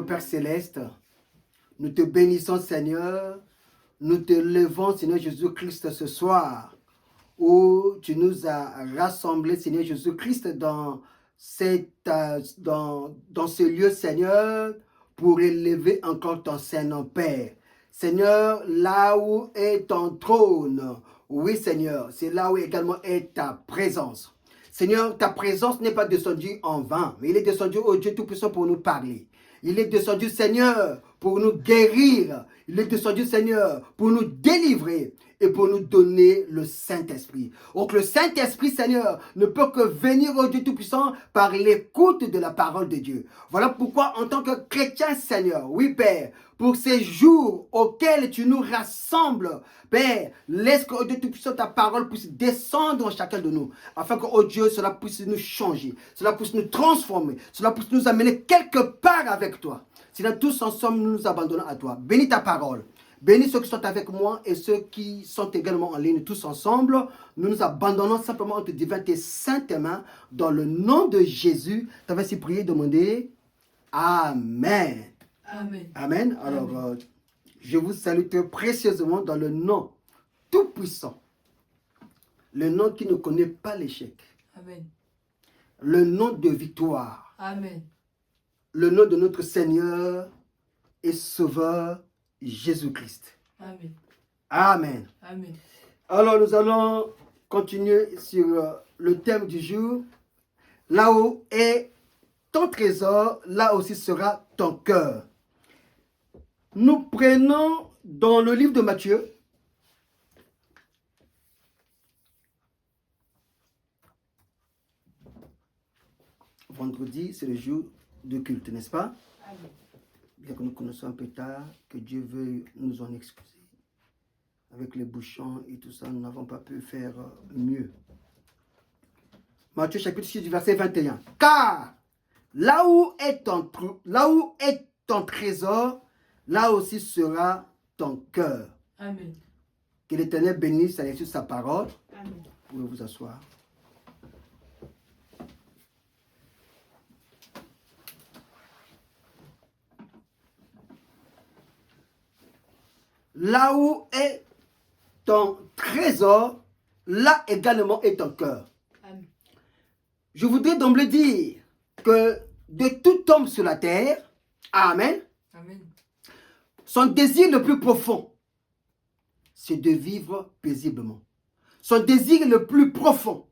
Père Céleste, nous te bénissons Seigneur, nous te levons Seigneur Jésus-Christ ce soir où tu nous as rassemblés Seigneur Jésus-Christ dans ce lieu Seigneur pour élever encore ton Saint-Nom Père. Seigneur, là où est ton trône, oui Seigneur, c'est là où également est ta présence. Seigneur, ta présence n'est pas descendue en vain, mais il est descendu au Dieu Tout-Puissant pour nous parler. Il est descendu, Seigneur, pour nous guérir. Il est descendu, Seigneur, pour nous délivrer et pour nous donner le Saint-Esprit. Donc le Saint-Esprit, Seigneur, ne peut que venir au Dieu Tout-Puissant par l'écoute de la parole de Dieu. Voilà pourquoi, en tant que chrétien, Seigneur, oui, Père, pour ces jours auxquels tu nous rassembles, Père, laisse que, oh Dieu Tout-Puissant, ta parole puisse descendre en chacun de nous, afin que, oh Dieu, cela puisse nous changer, cela puisse nous transformer, cela puisse nous amener quelque part avec toi. Si là, tous ensemble, nous nous abandonnons à toi. Bénis ta parole. Bénis ceux qui sont avec moi et ceux qui sont également en ligne, tous ensemble. Nous nous abandonnons simplement entre divines et saintes mains, dans le nom de Jésus. Tu avais si prié, demandé. Amen. Amen. Amen. Alors, je vous salue très précieusement dans le nom tout-puissant. Le nom qui ne connaît pas l'échec. Amen. Le nom de victoire. Amen. Le nom de notre Seigneur et Sauveur Jésus-Christ. Amen. Amen. Amen. Alors, nous allons continuer sur le thème du jour. Là où est ton trésor, là aussi sera ton cœur. Nous prenons dans le livre de Matthieu, vendredi, c'est le jour de culte, n'est-ce pas? Amen. Bien que nous connaissons un peu tard, que Dieu veuille nous en excuser. Avec les bouchons et tout ça, nous n'avons pas pu faire mieux. Matthieu chapitre 6 du verset 21. Car là où est ton trésor, là aussi sera ton cœur. Amen. Que l'Éternel bénisse sa parole. Amen. Vous pouvez vous asseoir. Là où est ton trésor, là également est ton cœur. Amen. Je voudrais d'emblée dire que de tout homme sur la terre, Amen, Amen. son désir le plus profond, c'est de vivre paisiblement. Son désir le plus profond,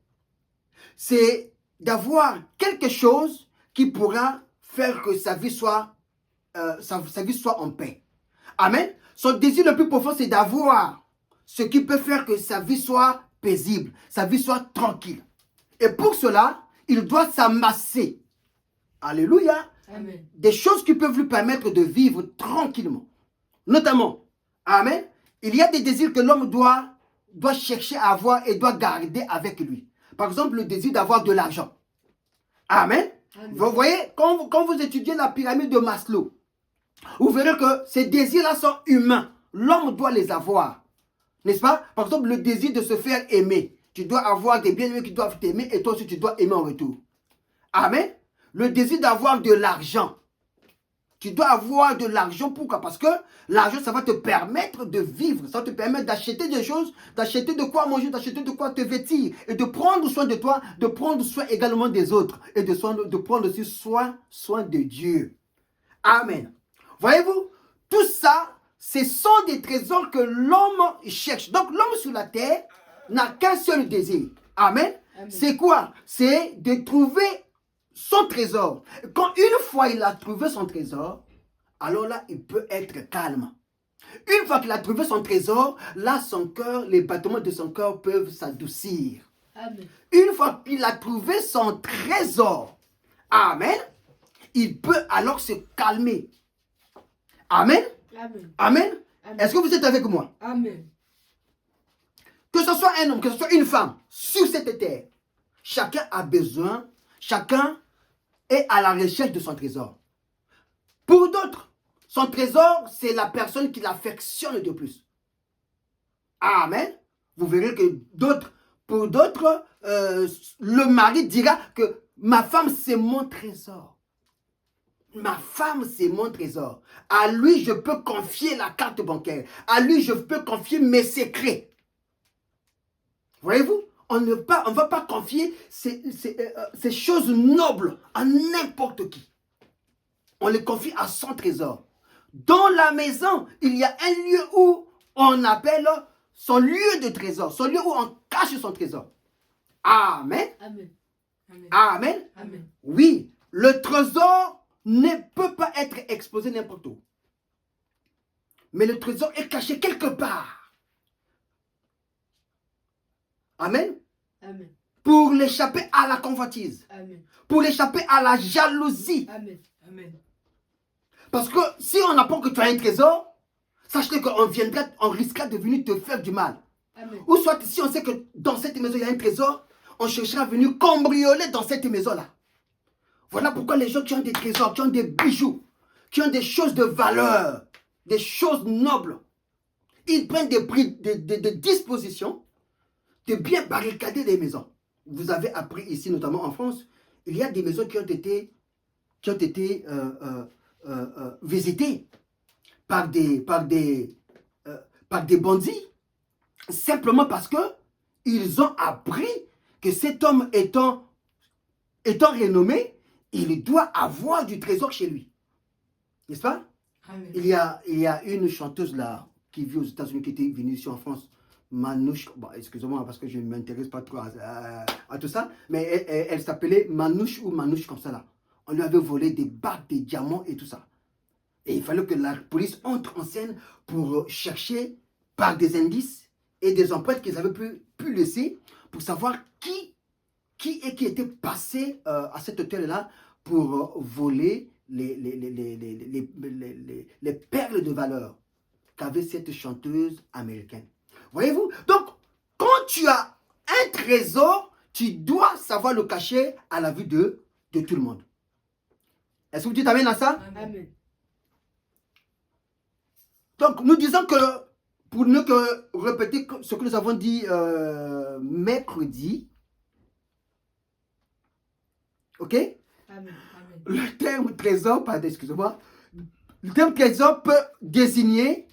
c'est d'avoir quelque chose qui pourra faire que sa vie soit en paix. Amen. Son désir le plus profond, c'est d'avoir ce qui peut faire que sa vie soit paisible, sa vie soit tranquille. Et pour cela, il doit s'amasser Alléluia. Amen. Des choses qui peuvent lui permettre de vivre tranquillement. Notamment, amen, il y a des désirs que l'homme doit chercher à avoir et doit garder avec lui. Par exemple, le désir d'avoir de l'argent. Amen. Amen. Vous voyez, quand vous étudiez la pyramide de Maslow, vous verrez que ces désirs-là sont humains. L'homme doit les avoir. N'est-ce pas? Par exemple, le désir de se faire aimer. Tu dois avoir des bien-aimés qui doivent t'aimer et toi aussi tu dois aimer en retour. Amen. Le désir d'avoir de l'argent. Tu dois avoir de l'argent. Pourquoi? Parce que l'argent, ça va te permettre de vivre. Ça va te permettre d'acheter des choses, d'acheter de quoi manger, d'acheter de quoi te vêtir. Et de prendre soin de toi, de prendre soin également des autres. Et de prendre aussi soin de Dieu. Amen. Voyez-vous, tout ça, ce sont des trésors que l'homme cherche. Donc l'homme sur la terre n'a qu'un seul désir. Amen. Amen. C'est quoi? C'est de trouver son trésor. Quand une fois il a trouvé son trésor, alors là, il peut être calme. Une fois qu'il a trouvé son trésor, là, son cœur, les battements de son cœur peuvent s'adoucir. Amen. Une fois qu'il a trouvé son trésor, amen, il peut alors se calmer. Amen. Amen. Amen. Amen. Est-ce que vous êtes avec moi? Amen. Que ce soit un homme, que ce soit une femme, sur cette terre, chacun a besoin, chacun est à la recherche de son trésor. Pour d'autres, son trésor, c'est la personne qui l'affectionne de plus. Amen. Vous verrez que pour d'autres, le mari dira que ma femme, c'est mon trésor. Ma femme, c'est mon trésor. À lui, je peux confier la carte bancaire. À lui, je peux confier mes secrets. Voyez-vous, on ne va pas confier ces choses nobles à n'importe qui. On les confie à son trésor. Dans la maison, il y a un lieu où on appelle son lieu de trésor, son lieu où on cache son trésor. Amen. Amen. Amen. Amen. Amen. Oui, le trésor ne peut pas être exposé n'importe où. Mais le trésor est caché quelque part. Amen. Amen. Pour l'échapper à la convoitise. Amen. Pour l'échapper à la jalousie. Amen. Amen. Parce que si on apprend que tu as un trésor, sache-le qu'on risquera de venir te faire du mal. Amen. Ou soit si on sait que dans cette maison il y a un trésor, on cherchera à venir cambrioler dans cette maison-là. Voilà pourquoi les gens qui ont des trésors, qui ont des bijoux, qui ont des choses de valeur, des choses nobles, ils prennent des dispositions de bien barricader les maisons. Vous avez appris ici, notamment en France, il y a des maisons qui ont été visitées par des bandits, simplement parce que ils ont appris que cet homme étant renommé, il doit avoir du trésor chez lui. N'est-ce pas? Amen. Il y a une chanteuse là qui vit aux États-Unis qui était venue ici en France, Manouche, bon, excusez-moi parce que je ne m'intéresse pas trop à tout ça, mais elle s'appelait Manouche ou Manouche comme ça là. On lui avait volé des bagues, des diamants et tout ça. Et il fallait que la police entre en scène pour chercher par des indices et des empreintes qu'ils avaient pu laisser pour savoir qui était passé à cet hôtel-là pour voler les perles de valeur qu'avait cette chanteuse américaine. Voyez-vous? Donc, quand tu as un trésor, tu dois savoir le cacher à la vue de tout le monde. Est-ce que vous dites amen à ça? Amen. Donc, nous disons que, pour ne que répéter ce que nous avons dit mercredi, ok? Amen. Amen. Le terme trésor, pardon, excusez-moi, le terme trésor peut désigner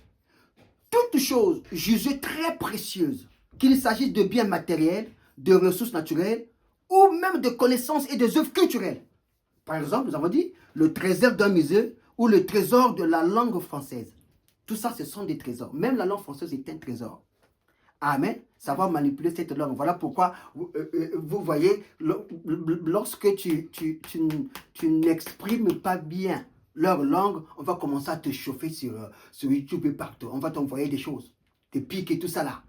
toute chose jugée très précieuse, qu'il s'agisse de biens matériels, de ressources naturelles, ou même de connaissances et des œuvres culturelles. Par exemple, nous avons dit le trésor d'un musée ou le trésor de la langue française. Tout ça, ce sont des trésors. Même la langue française est un trésor. Amen. Savoir manipuler cette langue. Voilà pourquoi vous voyez, lorsque tu n'exprimes pas bien leur langue, on va commencer à te chauffer sur YouTube et partout. On va t'envoyer des choses, des pics et tout ça là.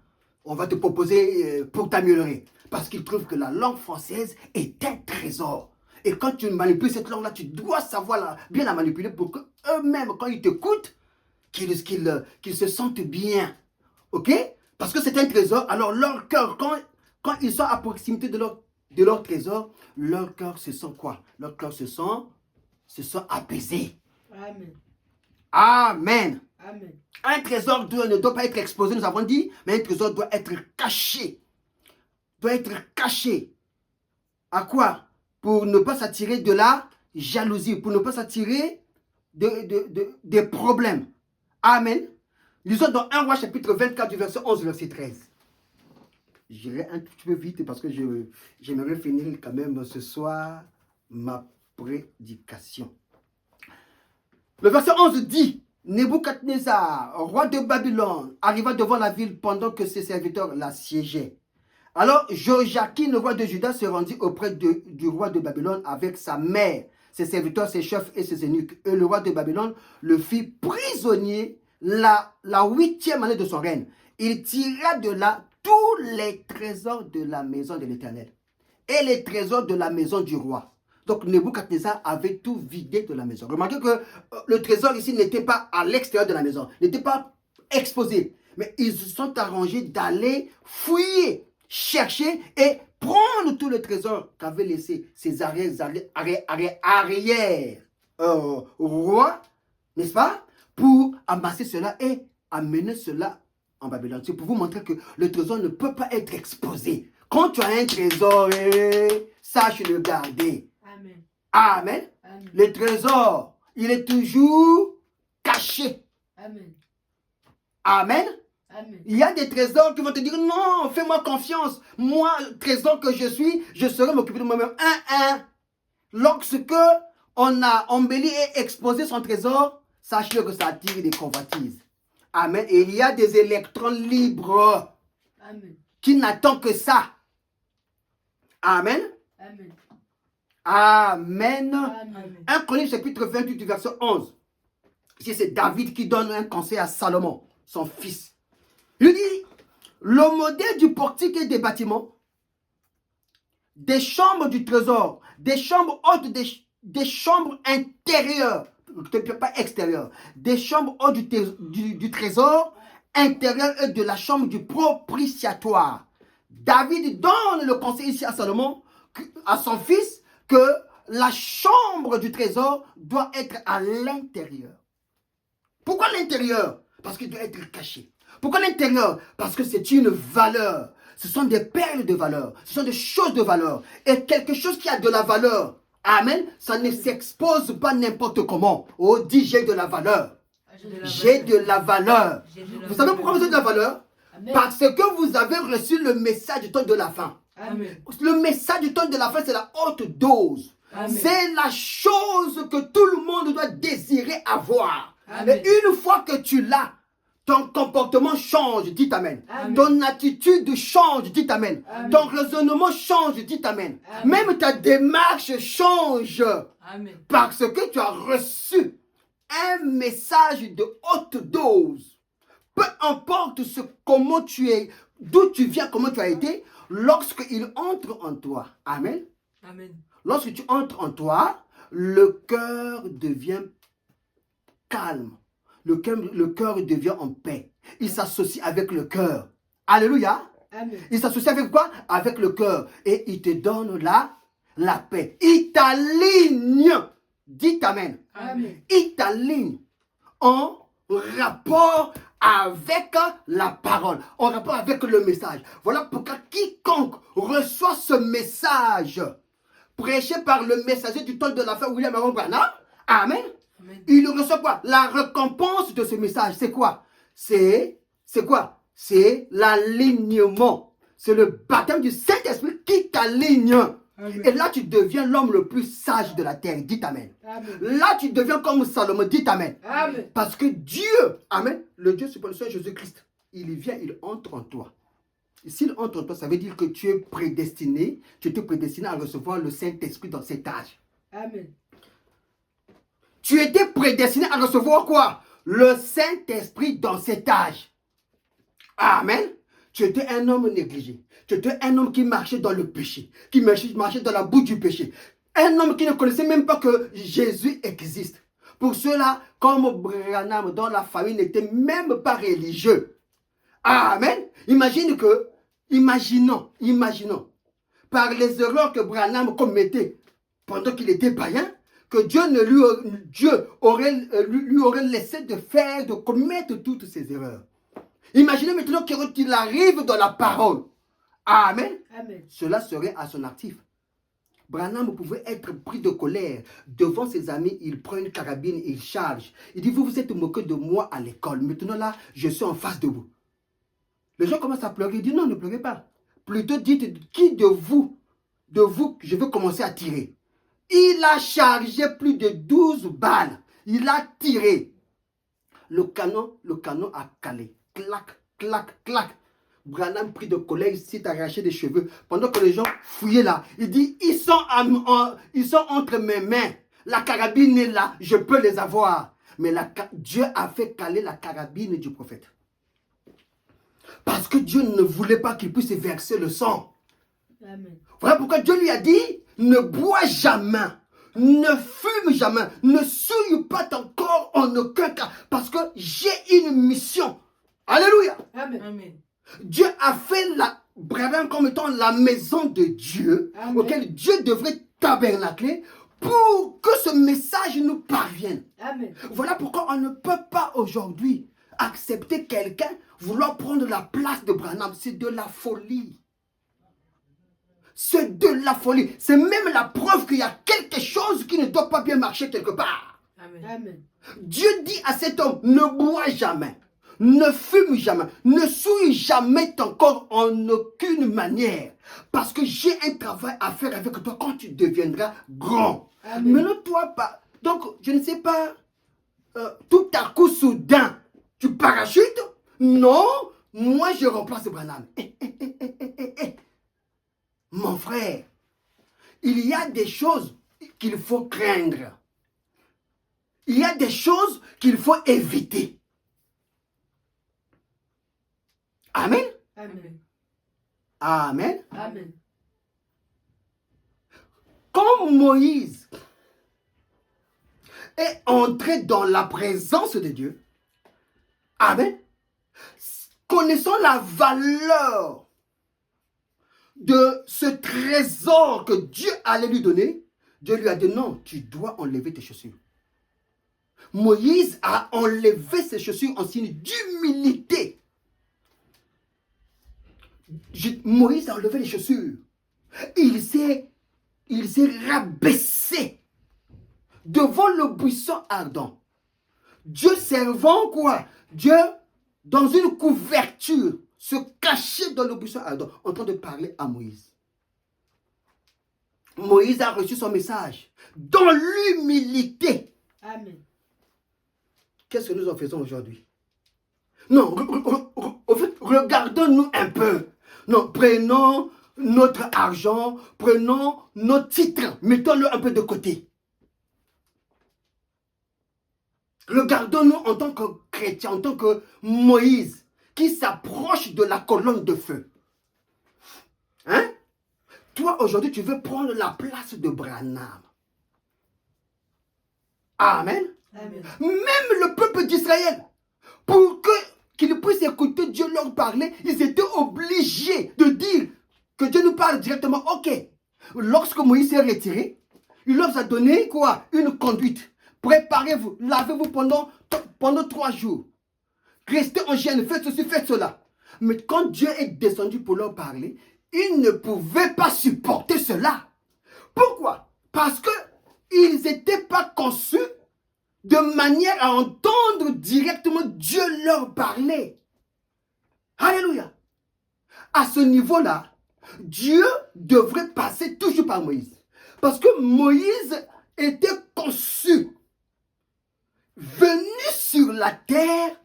On va te proposer pour t'améliorer. Parce qu'ils trouvent que la langue française est un trésor. Et quand tu manipules cette langue-là, tu dois savoir bien la manipuler pour qu'eux-mêmes, quand ils t'écoutent, qu'ils se sentent bien. Ok? Parce que c'est un trésor. Alors leur cœur, quand ils sont à proximité de leur trésor, leur cœur se sent quoi? Leur cœur se sent apaisé. Amen. Amen. Amen. Un trésor ne doit pas être exposé, nous avons dit, mais un trésor doit être caché. Doit être caché. À quoi? Pour ne pas s'attirer de la jalousie, pour ne pas s'attirer des problèmes. Amen. Lisons dans 1 Roi chapitre 24 du verset 11 verset 13. J'irai un petit peu vite parce que j'aimerais finir quand même ce soir ma prédication. Le verset 11 dit, Nebuchadnezzar, roi de Babylone, arriva devant la ville pendant que ses serviteurs l'assiégeaient. Alors Joachim, le roi de Juda, se rendit auprès du roi de Babylone avec sa mère, ses serviteurs, ses chefs et ses eunuques. Et le roi de Babylone le fit prisonnier la 8e année de son règne. Il tira de là tous les trésors de la maison de l'Éternel et les trésors de la maison du roi. Donc Nebuchadnezzar avait tout vidé de la maison. Remarquez que le trésor ici n'était pas à l'extérieur de la maison, n'était pas exposé. Mais ils se sont arrangés d'aller fouiller, chercher et prendre tout le trésor qu'avaient laissé ces rois, n'est-ce pas, pour amasser cela et amener cela en Babylone. C'est pour vous montrer que le trésor ne peut pas être exposé. Quand tu as un trésor, sache le garder. Amen. Amen. Amen. Le trésor, il est toujours caché. Amen. Amen. Amen. Il y a des trésors qui vont te dire, non, fais-moi confiance. Moi, trésor que je suis, je saurai m'occuper de moi-même. Lorsque on a embelli et exposé son trésor, sachez que ça attire des convoitises. Amen. Et il y a des électrons libres Amen. qui n'attendent que ça. Amen. Amen. Amen. Amen. 1 Chronique chapitre 28 du verset 11. Ici, c'est David qui donne un conseil à Salomon, son fils. Il dit, le modèle du portique et des bâtiments, des chambres du trésor, des chambres hautes, des chambres intérieures, pas extérieures, des chambres hautes du trésor intérieur et de la chambre du propitiatoire. David donne le conseil ici à Salomon, à son fils, que la chambre du trésor doit être à l'intérieur. Pourquoi l'intérieur? Parce qu'il doit être caché. Pourquoi l'intérieur? Parce que c'est une valeur. Ce sont des perles de valeur. Ce sont des choses de valeur. Et quelque chose qui a de la valeur, amen, ça ne s'expose pas n'importe comment. Oh, dis j'ai de la valeur. J'ai de la valeur. Vous savez pourquoi vous avez de la valeur? Amen. Parce que vous avez reçu le message du temps de la fin. Amen. Le message du temps de la fin, c'est la haute dose. Amen. C'est la chose que tout le monde doit désirer avoir. Amen. Et une fois que tu l'as, ton comportement change, dites Amen. Amen. Ton attitude change, dites Amen. Amen. Ton raisonnement change, dites Amen. Amen. Même ta démarche change. Amen. Parce que tu as reçu un message de haute dose. Peu importe comment tu es, d'où tu viens, comment tu as été, lorsqu'il entre en toi. Amen. Amen. Lorsque tu entres en toi, le cœur devient calme. Le cœur devient en paix. Il s'associe avec le cœur. Alléluia. Amen. Il s'associe avec quoi? Avec le cœur. Et il te donne la paix. Il t'aligne. Dites Amen. Amen. Il t'aligne en rapport avec la parole, en rapport avec le message. Voilà pourquoi quiconque reçoit ce message prêché par le messager du temps de la fin, William Aaron Branham, amen, Amen. il reçoit quoi? La récompense de ce message, c'est quoi? C'est quoi? C'est l'alignement. C'est le baptême du Saint-Esprit qui t'aligne. Amen. Et là, tu deviens l'homme le plus sage de la terre. Dites Amen. Amen. Là, tu deviens comme Salomon. Dites Amen. Amen. Parce que Dieu, Amen, le Dieu suprême, soit Jésus-Christ, il vient, il entre en toi. Et s'il entre en toi, ça veut dire que tu es prédestiné, tu étais prédestiné à recevoir le Saint-Esprit dans cet âge. Amen. Tu étais prédestiné à recevoir quoi? Le Saint-Esprit dans cet âge. Amen. Tu étais un homme négligé. Tu étais un homme qui marchait dans le péché, qui marchait dans la boue du péché. Un homme qui ne connaissait même pas que Jésus existe. Pour ceux-là, comme Branham, dont la famille n'était même pas religieux. Amen. Imaginons, par les erreurs que Branham commettait pendant qu'il était païen, que Dieu lui aurait laissé de commettre toutes ces erreurs. Imaginez maintenant qu'il arrive dans la parole. Amen. Amen. Cela serait à son actif. Branham pouvait être pris de colère. Devant ses amis, il prend une carabine, il charge. Il dit, vous vous êtes moqué de moi à l'école. Maintenant là, je suis en face de vous. Les gens commencent à pleurer. Il dit, non, ne pleurez pas. Plutôt dites, qui de vous, je veux commencer à tirer. Il a chargé plus de 12 balles. Il a tiré. Le canon a calé. Clac, clac, clac. Branham pris de colère, s'est arraché des cheveux. Pendant que les gens fouillaient là, il dit, ils sont entre mes mains. La carabine est là, je peux les avoir. Mais Dieu a fait caler la carabine du prophète. Parce que Dieu ne voulait pas qu'il puisse verser le sang. Amen. Voilà pourquoi Dieu lui a dit, ne bois jamais, ne fume jamais, ne souille pas ton corps en aucun cas. Parce que j'ai une mission. Alléluia. Amen. Amen. Dieu a fait Branham comme étant la maison de Dieu, Amen. auquel Dieu devrait tabernacler pour que ce message nous parvienne. Amen. Voilà pourquoi on ne peut pas aujourd'hui accepter quelqu'un vouloir prendre la place de Branham. C'est de la folie. C'est de la folie. C'est même la preuve qu'il y a quelque chose qui ne doit pas bien marcher quelque part. Amen. Amen. Dieu dit à cet homme, ne bois jamais. Ne fume jamais, ne souille jamais ton corps en aucune manière. Parce que j'ai un travail à faire avec toi quand tu deviendras grand. Amen. Maintenant, toi, pas. Donc, je ne sais pas, tout à coup, soudain, tu parachutes? Non, moi, je remplace Branham. Mon frère, il y a des choses qu'il faut craindre. Il y a des choses qu'il faut éviter. Amen. Amen. Amen. Amen. Quand Moïse est entré dans la présence de Dieu, amen, connaissant la valeur de ce trésor que Dieu allait lui donner, Dieu lui a dit non, tu dois enlever tes chaussures. Moïse a enlevé ses chaussures en signe d'humilité. Moïse a enlevé les chaussures. Il s'est rabaissé devant le buisson ardent. Dieu servant quoi? Dieu, dans une couverture, se cachait dans le buisson ardent, en train de parler à Moïse. Moïse a reçu son message dans l'humilité. Amen. Qu'est-ce que nous en faisons aujourd'hui? Non, en fait, regardons-nous un peu. Non, prenons notre argent, prenons nos titres, mettons-le un peu de côté. Regardons-nous en tant que chrétiens, en tant que Moïse, qui s'approche de la colonne de feu. Hein? Toi, aujourd'hui, tu veux prendre la place de Branham. Amen. Amen. Même le peuple d'Israël, pour qu'ils puissent écouter Dieu leur parler, ils étaient obligés de dire que Dieu nous parle directement. Ok, lorsque Moïse s'est retiré, il leur a donné quoi? Une conduite. Préparez-vous, lavez-vous pendant 3 jours. Restez en gêne, faites ceci, faites cela. Mais quand Dieu est descendu pour leur parler, ils ne pouvaient pas supporter cela. Pourquoi? Parce qu'ils n'étaient pas conçus de manière à entendre directement Dieu leur parler. Alléluia. À ce niveau-là, Dieu devrait passer toujours par Moïse. Parce que Moïse était conçu, venu sur la terre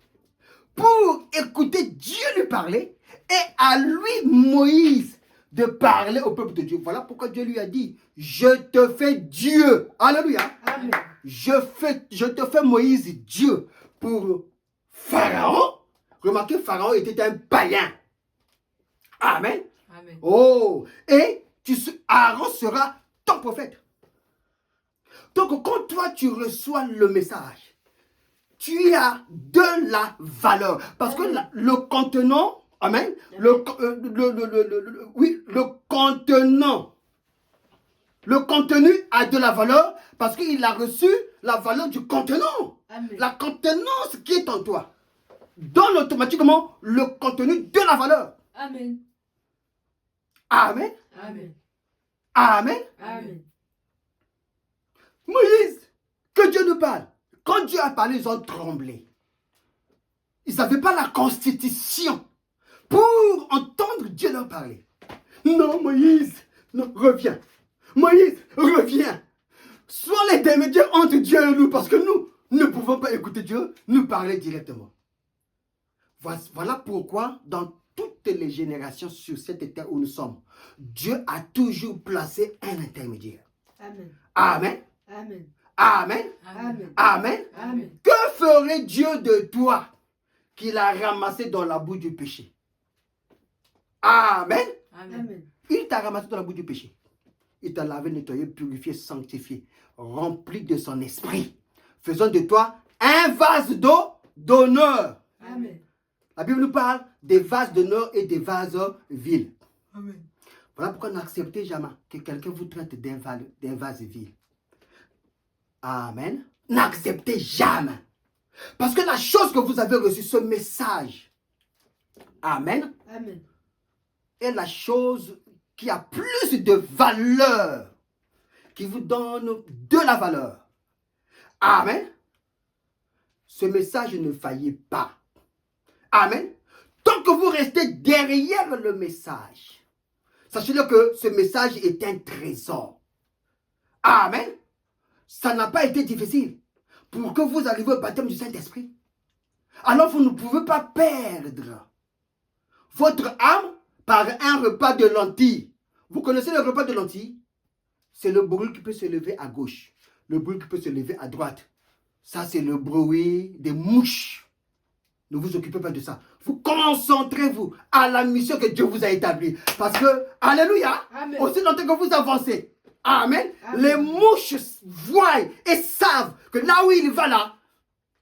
pour écouter Dieu lui parler et à lui, Moïse, de parler au peuple de Dieu. Voilà pourquoi Dieu lui a dit, je te fais Dieu. Alléluia. Amen. Je te fais Moïse Dieu pour Pharaon. Remarquez, Pharaon était un païen. Amen. Amen. Oh, et Aaron sera ton prophète. Donc, quand toi, tu reçois le message, tu as de la valeur. Parce que le contenant, amen, oui, le contenant, le contenu a de la valeur parce qu'il a reçu la valeur du contenant. Amen. La contenance qui est en toi donne automatiquement le contenu de la valeur. Amen. Amen. Amen. Amen. Amen. Moïse, que Dieu nous parle. Quand Dieu a parlé, ils ont tremblé. Ils n'avaient pas la constitution pour entendre Dieu leur parler. Non, Moïse, non, reviens. Moïse, reviens. Sois l'intermédiaire entre Dieu et nous, parce que nous ne pouvons pas écouter Dieu nous parler directement. Voilà pourquoi, dans toutes les générations sur cette terre où nous sommes, Dieu a toujours placé un intermédiaire. Amen. Amen. Amen. Amen. Amen. Amen. Amen. Que ferait Dieu de toi qu'il a ramassé dans la boue du péché? Amen. Amen. Il t'a ramassé dans la boue du péché. Il t'a lavé, nettoyé, purifié, sanctifié, rempli de son esprit, faisant de toi un vase d'eau d'honneur. Amen. La Bible nous parle des vases d'honneur et des vases vils. Amen. Voilà pourquoi n'acceptez jamais que quelqu'un vous traite d'un vase vil. Amen. N'acceptez jamais. Parce que la chose que vous avez reçue, ce message, Amen, Amen. est la chose qui a plus de valeur, qui vous donne de la valeur. Amen. Ce message ne faillit pas. Amen. Tant que vous restez derrière le message, sachez-le que ce message est un trésor. Amen. Ça n'a pas été difficile pour que vous arriviez au baptême du Saint-Esprit. Alors vous ne pouvez pas perdre votre âme par un repas de lentilles. Vous connaissez le repas de lentilles? C'est le bruit qui peut se lever à gauche, le bruit qui peut se lever à droite. Ça, c'est le bruit des mouches. Ne vous occupez pas de ça. Vous concentrez-vous à la mission que Dieu vous a établie. Parce que, alléluia, Amen. aussi longtemps que vous avancez, Amen, Amen. les mouches voient et savent que là où il va là,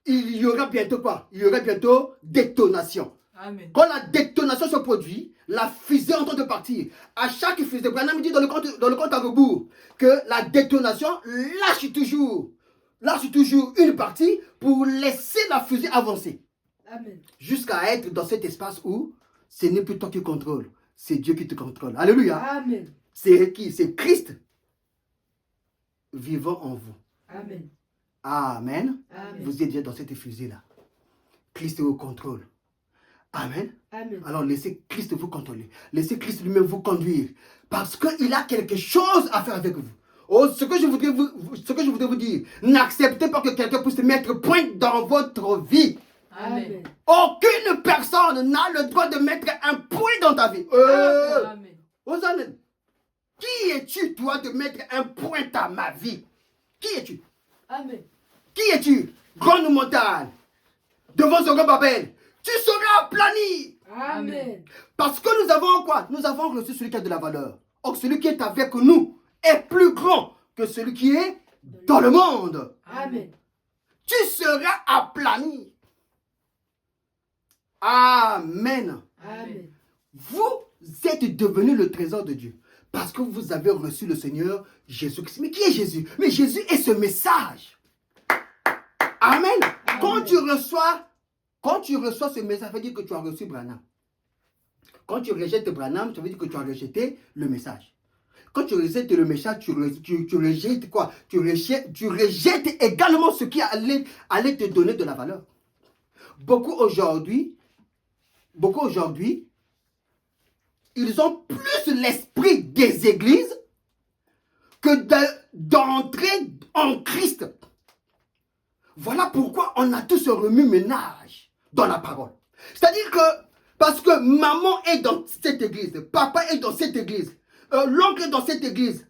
il y aura bientôt quoi? Il y aura bientôt détonation. Amen. Quand la détonation se produit, la fusée est en train de partir. À chaque fusée, Branham dit dans le compte à rebours que la détonation lâche toujours une partie pour laisser la fusée avancer. Amen. Jusqu'à être dans cet espace où ce n'est plus toi qui contrôle, c'est Dieu qui te contrôle. Alléluia. Amen. C'est qui? C'est Christ vivant en vous. Amen. Amen. Amen. Vous êtes déjà dans cette fusée-là. Christ est au contrôle. Amen. Amen. Alors laissez Christ vous contrôler. Laissez Christ lui-même vous conduire. Parce qu'il a quelque chose à faire avec vous. Oh, ce que je voudrais vous dire, n'acceptez pas que quelqu'un puisse mettre point dans votre vie. Amen. Aucune personne n'a le droit de mettre un point dans ta vie. Amen. Hosanna. Qui es-tu, toi, de mettre un point dans ma vie? Qui es-tu? Amen. Qui es-tu? Grande montagne. Devant Zorobabel. Tu seras aplani. Amen. Parce que nous avons quoi? Nous avons reçu celui qui a de la valeur. Or, celui qui est avec nous est plus grand que celui qui est dans le monde. Amen. Tu seras aplani. Amen. Amen. Vous êtes devenu le trésor de Dieu. Parce que vous avez reçu le Seigneur Jésus-Christ. Mais qui est Jésus? Mais Jésus est ce message. Amen. Amen. Quand tu reçois ce message, ça veut dire que tu as reçu Branham. Quand tu rejettes Branham, ça veut dire que tu as rejeté le message. Quand tu rejettes le message, tu rejettes quoi? Tu rejettes également ce qui allait te donner de la valeur. Beaucoup aujourd'hui, ils ont plus l'esprit des églises que d'entrer en Christ. Voilà pourquoi on a tous ce remue-ménage dans la parole. C'est-à-dire que, parce que maman est dans cette église, papa est dans cette église, l'oncle est dans cette église,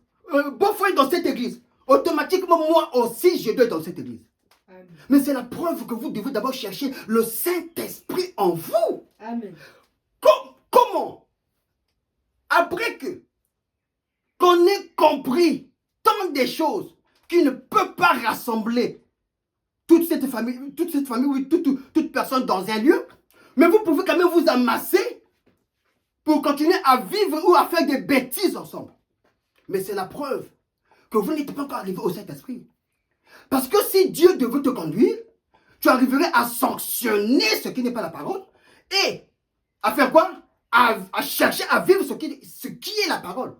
beau-frère est dans cette église, automatiquement moi aussi je dois être dans cette église. Amen. Mais c'est la preuve que vous devez d'abord chercher le Saint-Esprit en vous. Amen. Comment? Après qu'on ait compris tant des choses qui ne peut pas rassembler toute cette famille, oui, toute personne dans un lieu, mais vous pouvez quand même vous amasser pour continuer à vivre ou à faire des bêtises ensemble. Mais c'est la preuve que vous n'êtes pas encore arrivé au Saint-Esprit. Parce que si Dieu devait te conduire, tu arriverais à sanctionner ce qui n'est pas la parole et à faire quoi? À chercher à vivre ce qui est la parole.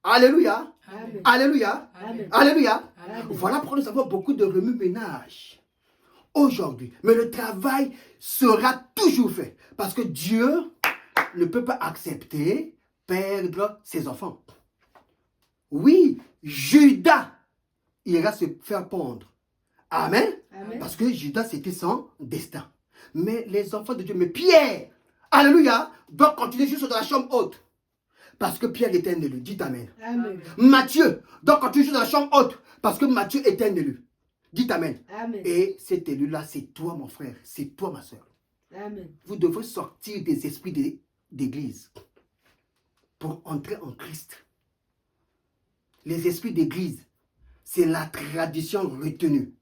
Alléluia. Amen. Alléluia. Amen. Alléluia. Amen. Voilà pourquoi nous avons beaucoup de remue-ménage aujourd'hui. Mais le travail sera toujours fait. Parce que Dieu ne peut pas accepter perdre ses enfants. Oui, Judas ira se faire pondre. Amen. Amen. Parce que Judas, c'était son destin. Mais les enfants de Dieu, mais Pierre, alléluia, doit continuer juste dans la chambre haute. Parce que Pierre était un élu. Dites Amen. Amen. Matthieu doit continuer juste dans la chambre haute. Parce que Matthieu est un élu. Dites Amen. Amen. Et cet élu-là, c'est toi, mon frère. C'est toi, ma soeur. Amen. Vous devrez sortir des esprits d'église pour entrer en Christ. Les esprits d'église, c'est la tradition retenue.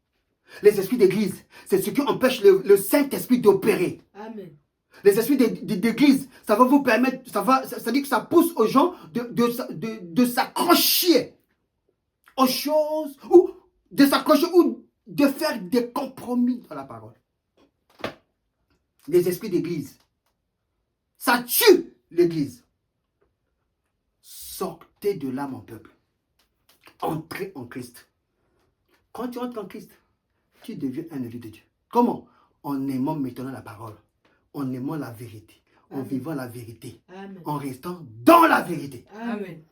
Les esprits d'église, c'est ce qui empêche le Saint-Esprit d'opérer. Amen. Les esprits d'église, ça va vous permettre, ça dit que ça pousse aux gens de s'accrocher aux choses, ou de s'accrocher, ou de faire des compromis dans la parole. Les esprits d'église, ça tue l'église. Sortez de là, mon peuple. Entrez en Christ. Quand tu entres en Christ, tu deviens un élu de Dieu. Comment? En aimant maintenant la parole, en aimant la vérité, en Amen. vivant la vérité, Amen. en restant dans la vérité. Amen.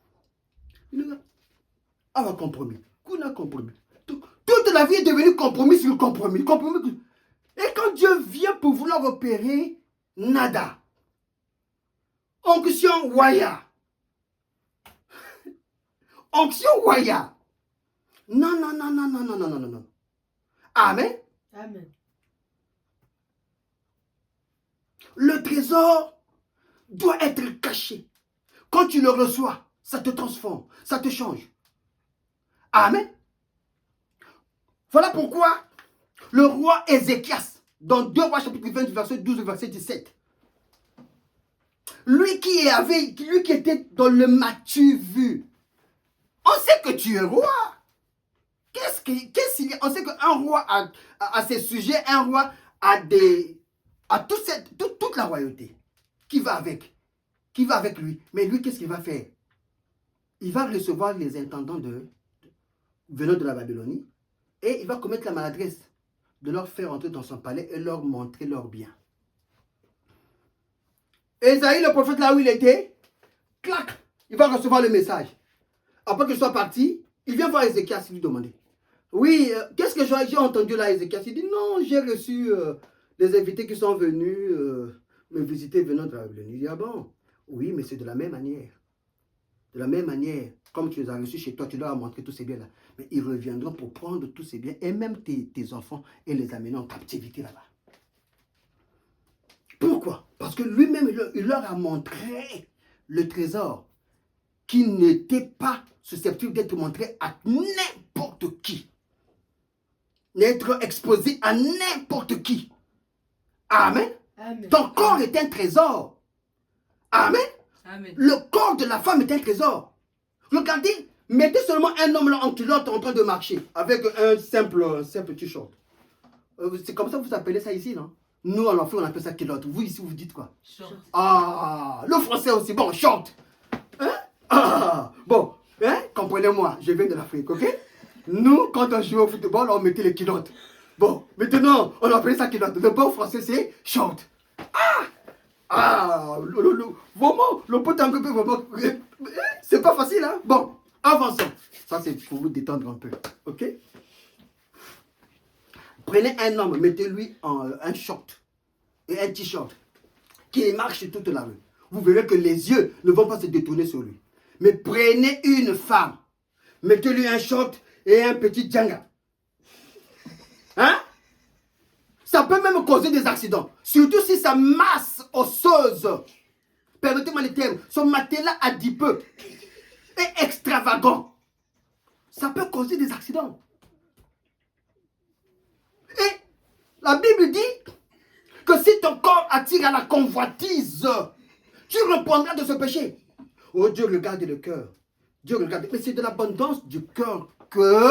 Un compromis. Qu'on a compromis. Toute la vie est devenue compromis sur compromis. Compromis. Et quand Dieu vient pour vouloir opérer, nada. Onction waya. Onction waya. Non, non, non, non, non, non, non, non, non, non. Amen. Amen. Le trésor doit être caché. Quand tu le reçois, ça te transforme, ça te change. Amen. Voilà pourquoi le roi Ézéchias, dans 2 Rois chapitre 20, verset 12 et verset 17, lui qui était dans le m'as-tu vu, on sait que tu es roi. Qu'est-ce qu'il y a? On sait qu'un roi a ses sujets, un roi a toute la royauté qui va avec lui. Mais lui, qu'est-ce qu'il va faire? Il va recevoir les intendants venant de la Babylonie et il va commettre la maladresse de leur faire entrer dans son palais et leur montrer leurs biens. Ésaïe, le prophète, là où il était, clac, il va recevoir le message. Après qu'il soit parti, il vient voir Ézéchias lui demander. Oui, qu'est-ce que j'ai entendu là, Ézéchias? Il dit non, j'ai reçu des invités qui sont venus me visiter venant de la Babylonie. Il dit ah bon? Oui, mais c'est de la même manière. De la même manière, comme tu les as reçus chez toi, tu leur as montré tous ces biens-là. Mais ils reviendront pour prendre tous ces biens et même tes enfants et les amener en captivité là-bas. Pourquoi? Parce que lui-même, il leur a montré le trésor qui n'était pas susceptible d'être montré à n'importe qui. D'être exposé à n'importe qui. Amen. Amen. Ton corps est un trésor. Amen. Amen. Le corps de la femme est un trésor. Regardez, mettez seulement un homme là en culotte en train de marcher avec un simple t-shirt. C'est comme ça que vous appelez ça ici, non? Nous, en Afrique, on appelle ça culotte. Vous, ici, vous dites quoi? Short. Ah, le français aussi. Bon, short. Hein? Ah, bon, hein? Comprenez-moi, je viens de l'Afrique, ok? Nous, quand on jouait au football, on mettait les culottes. Bon, maintenant, on appelle ça culotte. Le bon français, c'est short. Vraiment, le pot un peu, vraiment, c'est pas facile, hein? Bon, avançons. Ça, c'est pour vous détendre un peu, ok? Prenez un homme, mettez-lui un short et un t-shirt qui marche toute la rue. Vous verrez que les yeux ne vont pas se détourner sur lui. Mais prenez une femme, mettez-lui un short et un petit djanga. Hein? Ça peut même causer des accidents. Surtout si sa masse osseuse, permettez-moi les termes, son matelas adipeux est extravagant. ça peut causer des accidents. Et la Bible dit que si ton corps attire à la convoitise, tu reprendras de ce péché. Oh, Dieu regarde le cœur. Dieu regarde. Mais c'est de l'abondance du cœur que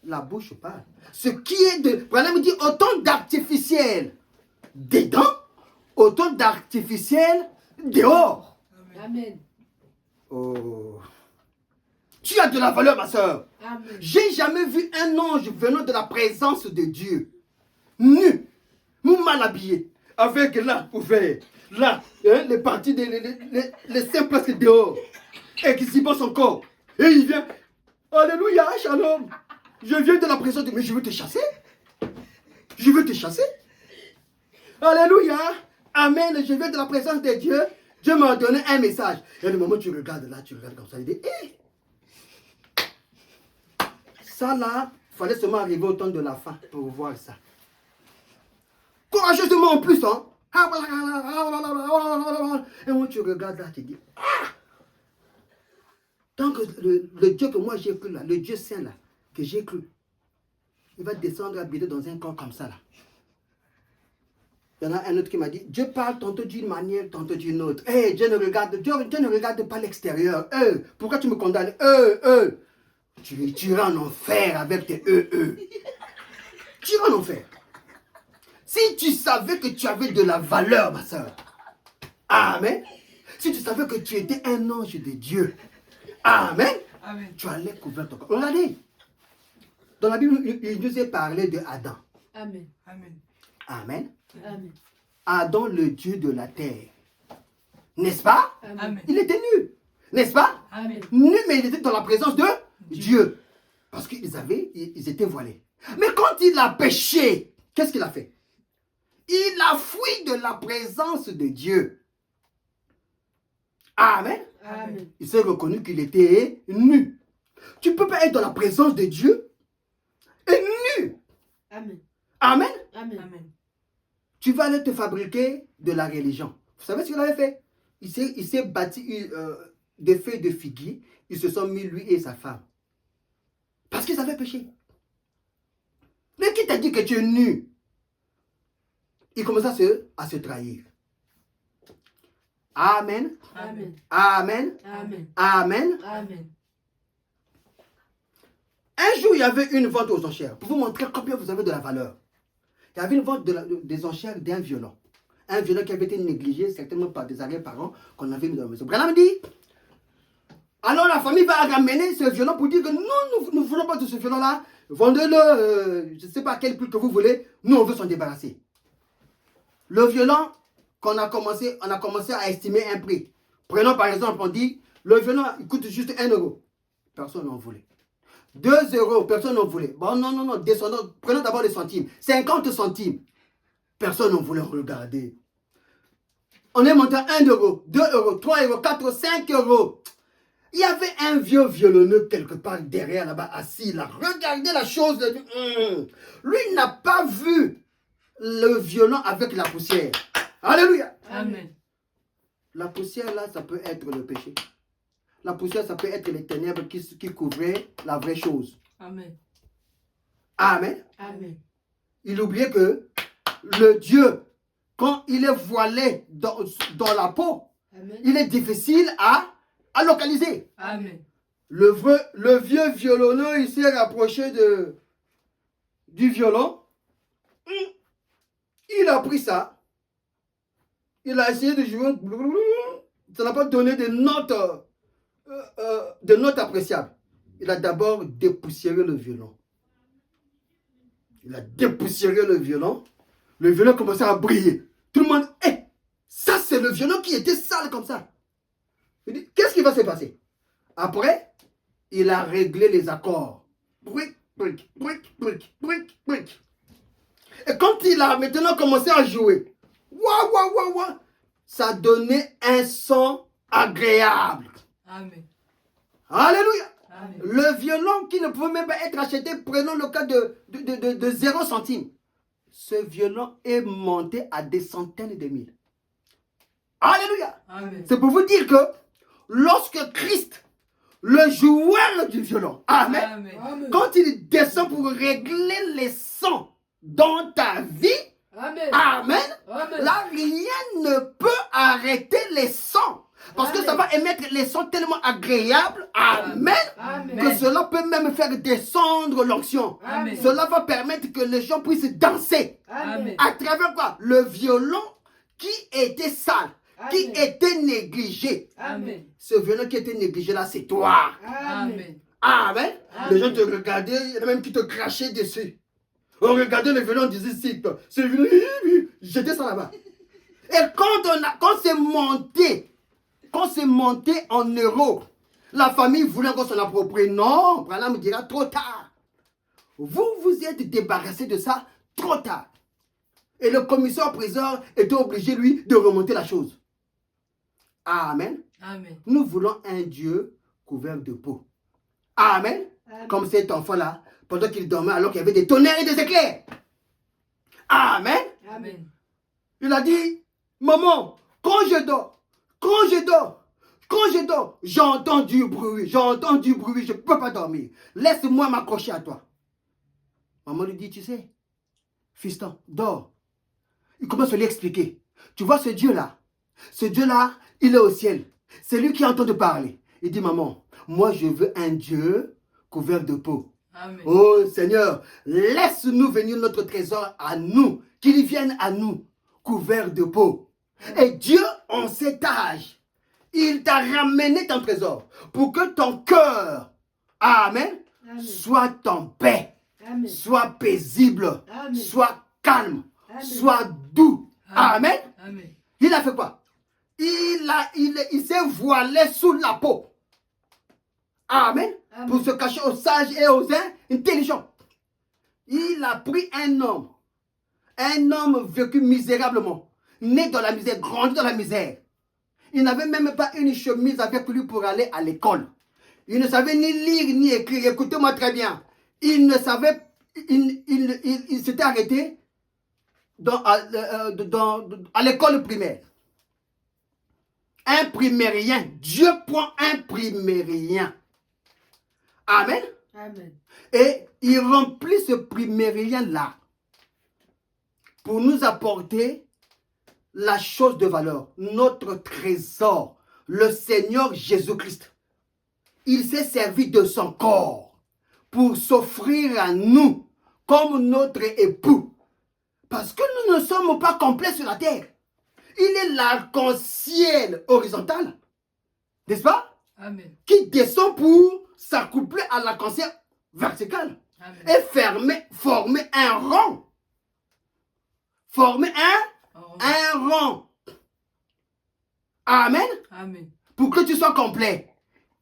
la bouche parle. Ce qui est de... Voilà, me dit autant d'artificiel dedans, autant d'artificiel dehors. Amen. Oh. Tu as de la valeur, ma soeur. Amen. J'ai jamais vu un ange venant de la présence de Dieu, nu, ou mal habillé, avec là ouvert, là, hein, les parties, les seins presque dehors, et qui s'y passe encore. Et il vient, alléluia, shalom. Je viens de la présence de Dieu, mais je veux te chasser. Je veux te chasser. Alléluia, amen, je viens de la présence de Dieu. Dieu m'a donné un message. Et le moment où tu regardes là, tu regardes comme ça, il dit, hé. Ça là, il fallait seulement arriver au temps de la fin pour voir ça. Courageusement en plus, hein. Et quand tu regardes là, tu dis, ah! Donc le Dieu que moi j'ai cru là, le Dieu saint là, que j'ai cru, il va descendre habiter dans un corps comme ça là. Il y en a un autre qui m'a dit, Dieu parle tantôt d'une manière, tantôt d'une autre. Hey, Dieu ne regarde pas l'extérieur. Pourquoi tu me condamnes? Tu iras en enfer avec tes Tu iras en enfer. Si tu savais que tu avais de la valeur, ma soeur. Amen. Si tu savais que tu étais un ange de Dieu. Amen. Amen. Tu allais couvrir ton corps. Regardez. Dans la Bible, il nous est parlé de Adam. Amen. Amen. Amen. Amen. Adam, le Dieu de la terre. N'est-ce pas? Amen. Il était nu. N'est-ce pas? Amen. Nu, mais il était dans la présence de Dieu. Parce qu'ils étaient voilés. Mais quand il a péché, qu'est-ce qu'il a fait? Il a fui de la présence de Dieu. Amen. Amen. Il s'est reconnu qu'il était nu. Tu ne peux pas être dans la présence de Dieu et nu. Amen. Amen. Amen. Amen. Tu vas aller te fabriquer de la religion. Vous savez ce qu'il avait fait? Il s'est bâti des feuilles de figuier. Ils se sont mis, lui et sa femme. Parce qu'ils avaient péché. Mais qui t'a dit que tu es nu? Il commence à se trahir. Amen. Amen. Amen. Amen. Amen. Amen. Un jour, il y avait une vente aux enchères. Pour vous montrer combien vous avez de la valeur. Il y avait une vente des enchères d'un violon. Un violon qui avait été négligé, certainement par des arrière-parents qu'on avait mis dans la maison. Branham dit, alors la famille va ramener ce violon pour dire que non, nous ne voulons pas de ce violon-là. Vendez-le, je ne sais pas à quel prix que vous voulez. Nous, on veut s'en débarrasser. Le violon, on a commencé à estimer un prix. Prenons par exemple, on dit, le violon, il coûte juste 1 euro. Personne n'en voulait. 2 euros, personne n'en voulait. Bon, non, descendons, prenons d'abord les centimes. 50 centimes. Personne n'en voulait regarder. On est monté à 1 euro, 2 euros, 3 euros, 4 euros, 5 euros. Il y avait un vieux violonneux quelque part derrière là-bas, assis là. Regardez la chose. Lui n'a pas vu le violon avec la poussière. Alléluia. Amen. La poussière là, ça peut être le péché. La poussière, ça peut être les ténèbres qui couvraient la vraie chose. Amen. Amen. Amen. Il oubliait que le Dieu, quand il est voilé dans la peau, Amen. il est difficile à localiser. Amen. Le vieux violonneux, il s'est rapproché du violon. Il a pris ça. Il a essayé de jouer. Ça n'a pas donné de notes appréciables. Il a d'abord dépoussiéré le violon. Il a dépoussiéré le violon. Le violon commençait à briller. Tout le monde, ça c'est le violon qui était sale comme ça. Il dit, qu'est-ce qui va se passer? Après, il a réglé les accords. Bric, bric, bric, bric, bric, bric. Et quand il a maintenant commencé à jouer, ça donnait un son agréable. Amen. Alléluia. Amen. Le violon qui ne pouvait même pas être acheté, prenons le cas de 0 centime. Ce violon est monté à des centaines de mille. Alléluia. Amen. C'est pour vous dire que lorsque Christ, le joueur du violon. Amen. Amen. Amen. Quand il descend pour régler les sons dans ta vie, Amen. Amen, Amen. là, rien ne peut arrêter les sons. Parce que Amen. ça va émettre les sons tellement agréables. Amen. Amen. Que cela peut même faire descendre l'onction. Amen. Cela va permettre que les gens puissent danser. Amen. À travers quoi? Le violon qui était sale, qui Amen. était négligé. Amen. Ce violon qui était négligé là, c'est toi. Amen. Amen. Amen. Les gens te regardaient, il y en a même qui te crachaient dessus. On regardait le violon, on disait c'est le violon, jetez ça là-bas. Et quand c'est monté en euros, la famille voulait qu'on s'en approprie. Non, Branham me dira trop tard. Vous vous êtes débarrassé de ça trop tard. Et le commissaire-priseur était obligé, lui, de remonter la chose. Amen. Amen. Nous voulons un Dieu couvert de peau. Amen. Amen. Comme cet enfant-là, pendant qu'il dormait alors qu'il y avait des tonnerres et des éclairs. Amen. Amen. Il a dit, maman, quand je dors, j'entends du bruit, je ne peux pas dormir. Laisse-moi m'accrocher à toi. Maman lui dit, tu sais, fiston, dors. Il commence à lui expliquer. Tu vois ce Dieu-là, il est au ciel. C'est lui qui entend de parler. Il dit, maman, moi je veux un Dieu couvert de peau. Amen. Oh Seigneur, laisse-nous venir notre trésor à nous, qu'il vienne à nous, couvert de peau. Et Dieu, en cet âge, il t'a ramené ton trésor pour que ton cœur, Amen, Amen. soit en paix, Amen. soit paisible, Amen. soit calme, Amen. soit doux. Amen. Amen. Il a fait quoi? Il s'est voilé sous la peau. Amen. Amen. Pour se cacher aux sages et aux intelligents. Il a pris un homme vécu misérablement, né dans la misère, grandi dans la misère. Il n'avait même pas une chemise avec lui pour aller à l'école. Il ne savait ni lire ni écrire. Écoutez-moi très bien. Il ne savait, il s'était arrêté à l'école primaire. Un primérien. Dieu prend un primérien. Amen. Amen. Et il remplit ce primérien-là pour nous apporter la chose de valeur, notre trésor, le Seigneur Jésus-Christ. Il s'est servi de son corps pour s'offrir à nous comme notre époux. Parce que nous ne sommes pas complets sur la terre. Il est l'arc-en-ciel horizontal, n'est-ce pas? Amen. Qui descend pour s'accoupler à l'arc-en-ciel vertical. Amen. Et former un rond. Former un rond. Amen. Amen. Pour que tu sois complet.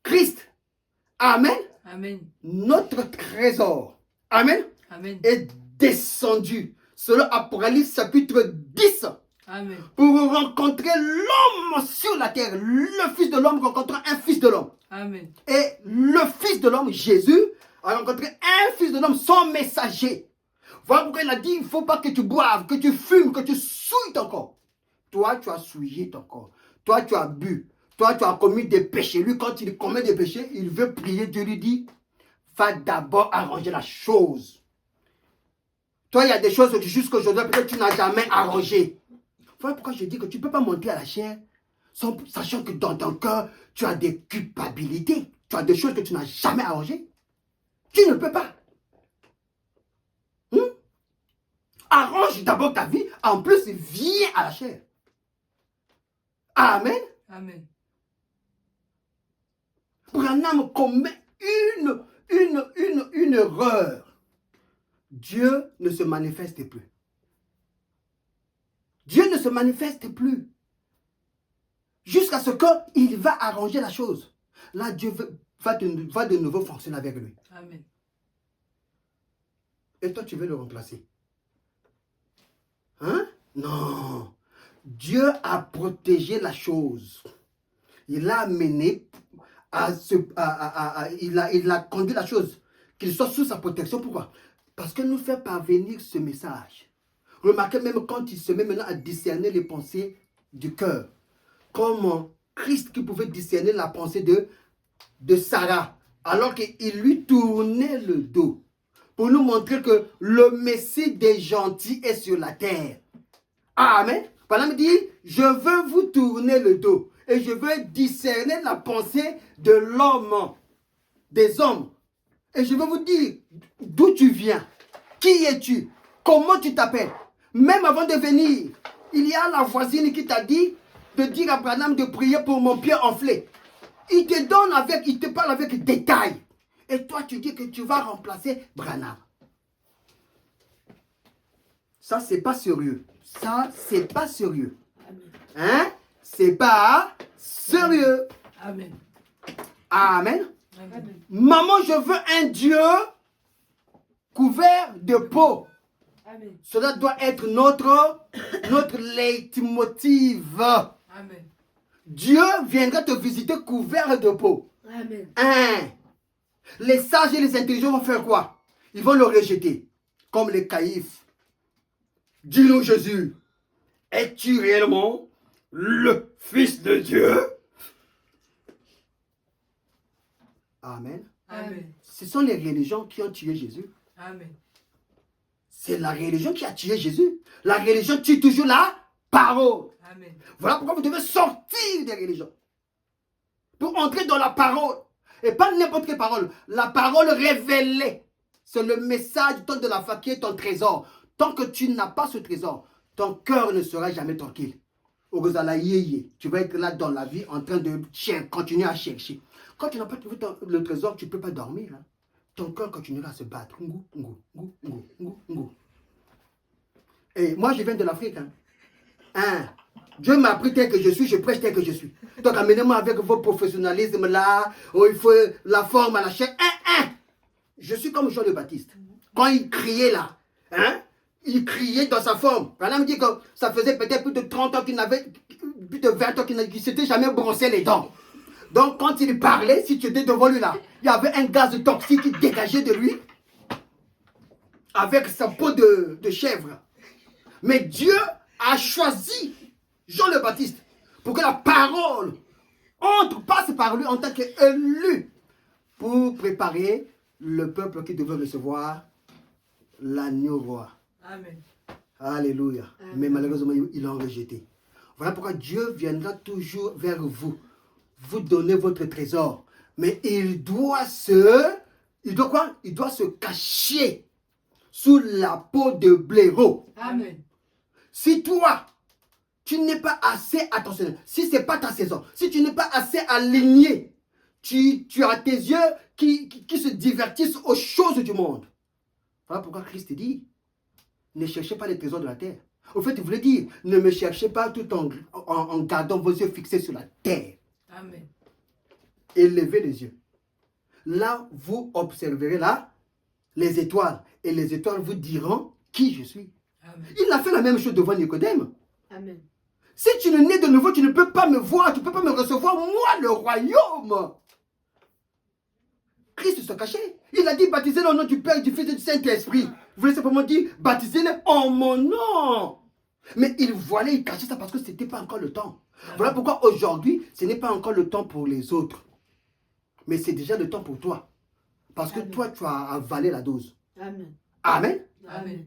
Christ. Amen. Amen. Notre trésor. Amen. Amen. Est descendu. Selon Apocalypse chapitre 10. Amen. Pour rencontrer l'homme sur la terre. Le Fils de l'homme rencontrant un Fils de l'homme. Amen. Et le Fils de l'homme, Jésus, a rencontré un Fils de l'homme, son messager. Voilà pourquoi il a dit, il ne faut pas que tu boives, que tu fumes, que tu souilles ton corps. Toi, tu as souillé ton corps. Toi, tu as bu. Toi, tu as commis des péchés. Lui, quand il commet des péchés, il veut prier. Dieu lui dit, va d'abord arranger la chose. Toi, il y a des choses que jusqu'à aujourd'hui, peut-être tu n'as jamais arrangé. Voilà pourquoi je dis que tu ne peux pas monter à la chair, sachant que dans ton cœur, tu as des culpabilités. Tu as des choses que tu n'as jamais arrangées. Tu ne peux pas. Arrange d'abord ta vie. En plus, viens à la chair. Amen. Amen. Branham commet une erreur. Dieu ne se manifeste plus. Dieu ne se manifeste plus. Jusqu'à ce qu'il va arranger la chose. Là, Dieu va de nouveau fonctionner avec lui. Amen. Et toi, tu veux le remplacer. Hein? Non. Dieu a protégé la chose. Il l'a amené il a conduit la chose. Qu'il soit sous sa protection. Pourquoi? Parce qu'il nous fait parvenir ce message. Remarquez même quand il se met maintenant à discerner les pensées du cœur. Comment Christ qui pouvait discerner la pensée de Sarah, alors qu'il lui tournait le dos, pour nous montrer que le Messie des gentils est sur la terre. Amen. Balaam dit, je veux vous tourner le dos et je veux discerner la pensée de l'homme, des hommes. Et je veux vous dire d'où tu viens, qui es-tu, comment tu t'appelles. Même avant de venir, il y a la voisine qui t'a dit de dire à Branham de prier pour mon pied enflé. Il te donne avec, il te parle avec détail. Et toi, tu dis que tu vas remplacer Branham. Ça, c'est pas sérieux. Ça, c'est pas sérieux. Hein? C'est pas sérieux. Amen. Amen. Amen. Maman, je veux un Dieu couvert de peau. Amen. Cela doit être notre leitmotiv. Amen. Dieu viendra te visiter couvert de peau. Amen. Hein? Les sages et les intelligents vont faire quoi? Ils vont le rejeter. Comme les caïphes. Dis-nous Jésus, es-tu réellement le Fils de Dieu? Amen. Amen. Ce sont les religions qui ont tué Jésus. Amen. C'est la religion qui a tué Jésus. La religion tue toujours la parole. Amen. Voilà pourquoi vous devez sortir des religions. Pour entrer dans la parole. Et pas n'importe quelle parole. La parole révélée. C'est le message de la foi qui est ton trésor. Tant que tu n'as pas ce trésor, ton cœur ne sera jamais tranquille. Tu vas être là dans la vie en train de continuer à chercher. Quand tu n'as pas trouvé le trésor, tu ne peux pas dormir. Hein. Ton cœur continuera à se battre. Et moi, je viens de l'Afrique. Hein. Dieu m'a appris tel que je suis, je prêche tel que je suis. Donc, amenez-moi avec vos professionnalismes là, où il faut la forme à la chair. Je suis comme Jean le Baptiste. Quand il criait là, hein, il criait dans sa forme. Voilà, me dit que ça faisait peut-être plus de 30 ans qu'il n'avait, plus de 20 ans qu'il ne s'était jamais brossé les dents. Donc, quand il parlait, si tu étais devant lui là, il y avait un gaz toxique qui dégageait de lui avec sa peau de chèvre. Mais Dieu a choisi Jean le Baptiste pour que la parole passe par lui en tant qu'élu pour préparer le peuple qui devait recevoir l'agneau roi. Amen. Alléluia. Amen. Mais malheureusement, ils l'ont rejeté. Voilà pourquoi Dieu viendra toujours vers vous, vous donner votre trésor. Mais il doit quoi? Il doit se cacher sous la peau de blaireau. Amen. Si toi, tu n'es pas assez attentionnel, si ce n'est pas ta saison, si tu n'es pas assez aligné, tu as tes yeux qui se divertissent aux choses du monde. Voilà pourquoi Christ dit, ne cherchez pas les trésors de la terre. Au fait, il voulait dire, ne me cherchez pas tout en gardant vos yeux fixés sur la terre. Amen. Élevez les yeux. Là, vous observerez là les étoiles. Et les étoiles vous diront qui je suis. Amen. Il a fait la même chose devant Nicodème. Amen. Si tu ne nais de nouveau, tu ne peux pas me voir, tu ne peux pas me recevoir, moi, le royaume. Christ se cachait. Il a dit, baptisez-le au nom du Père, du Fils et du Saint-Esprit. Vous voulez simplement dire, baptisez-le en mon nom. Mais il voilait, il cachait ça parce que ce n'était pas encore le temps. Voilà pourquoi aujourd'hui, ce n'est pas encore le temps pour les autres. Mais c'est déjà le temps pour toi. Parce que Amen. toi, tu as avalé la dose. Amen. Amen. Amen.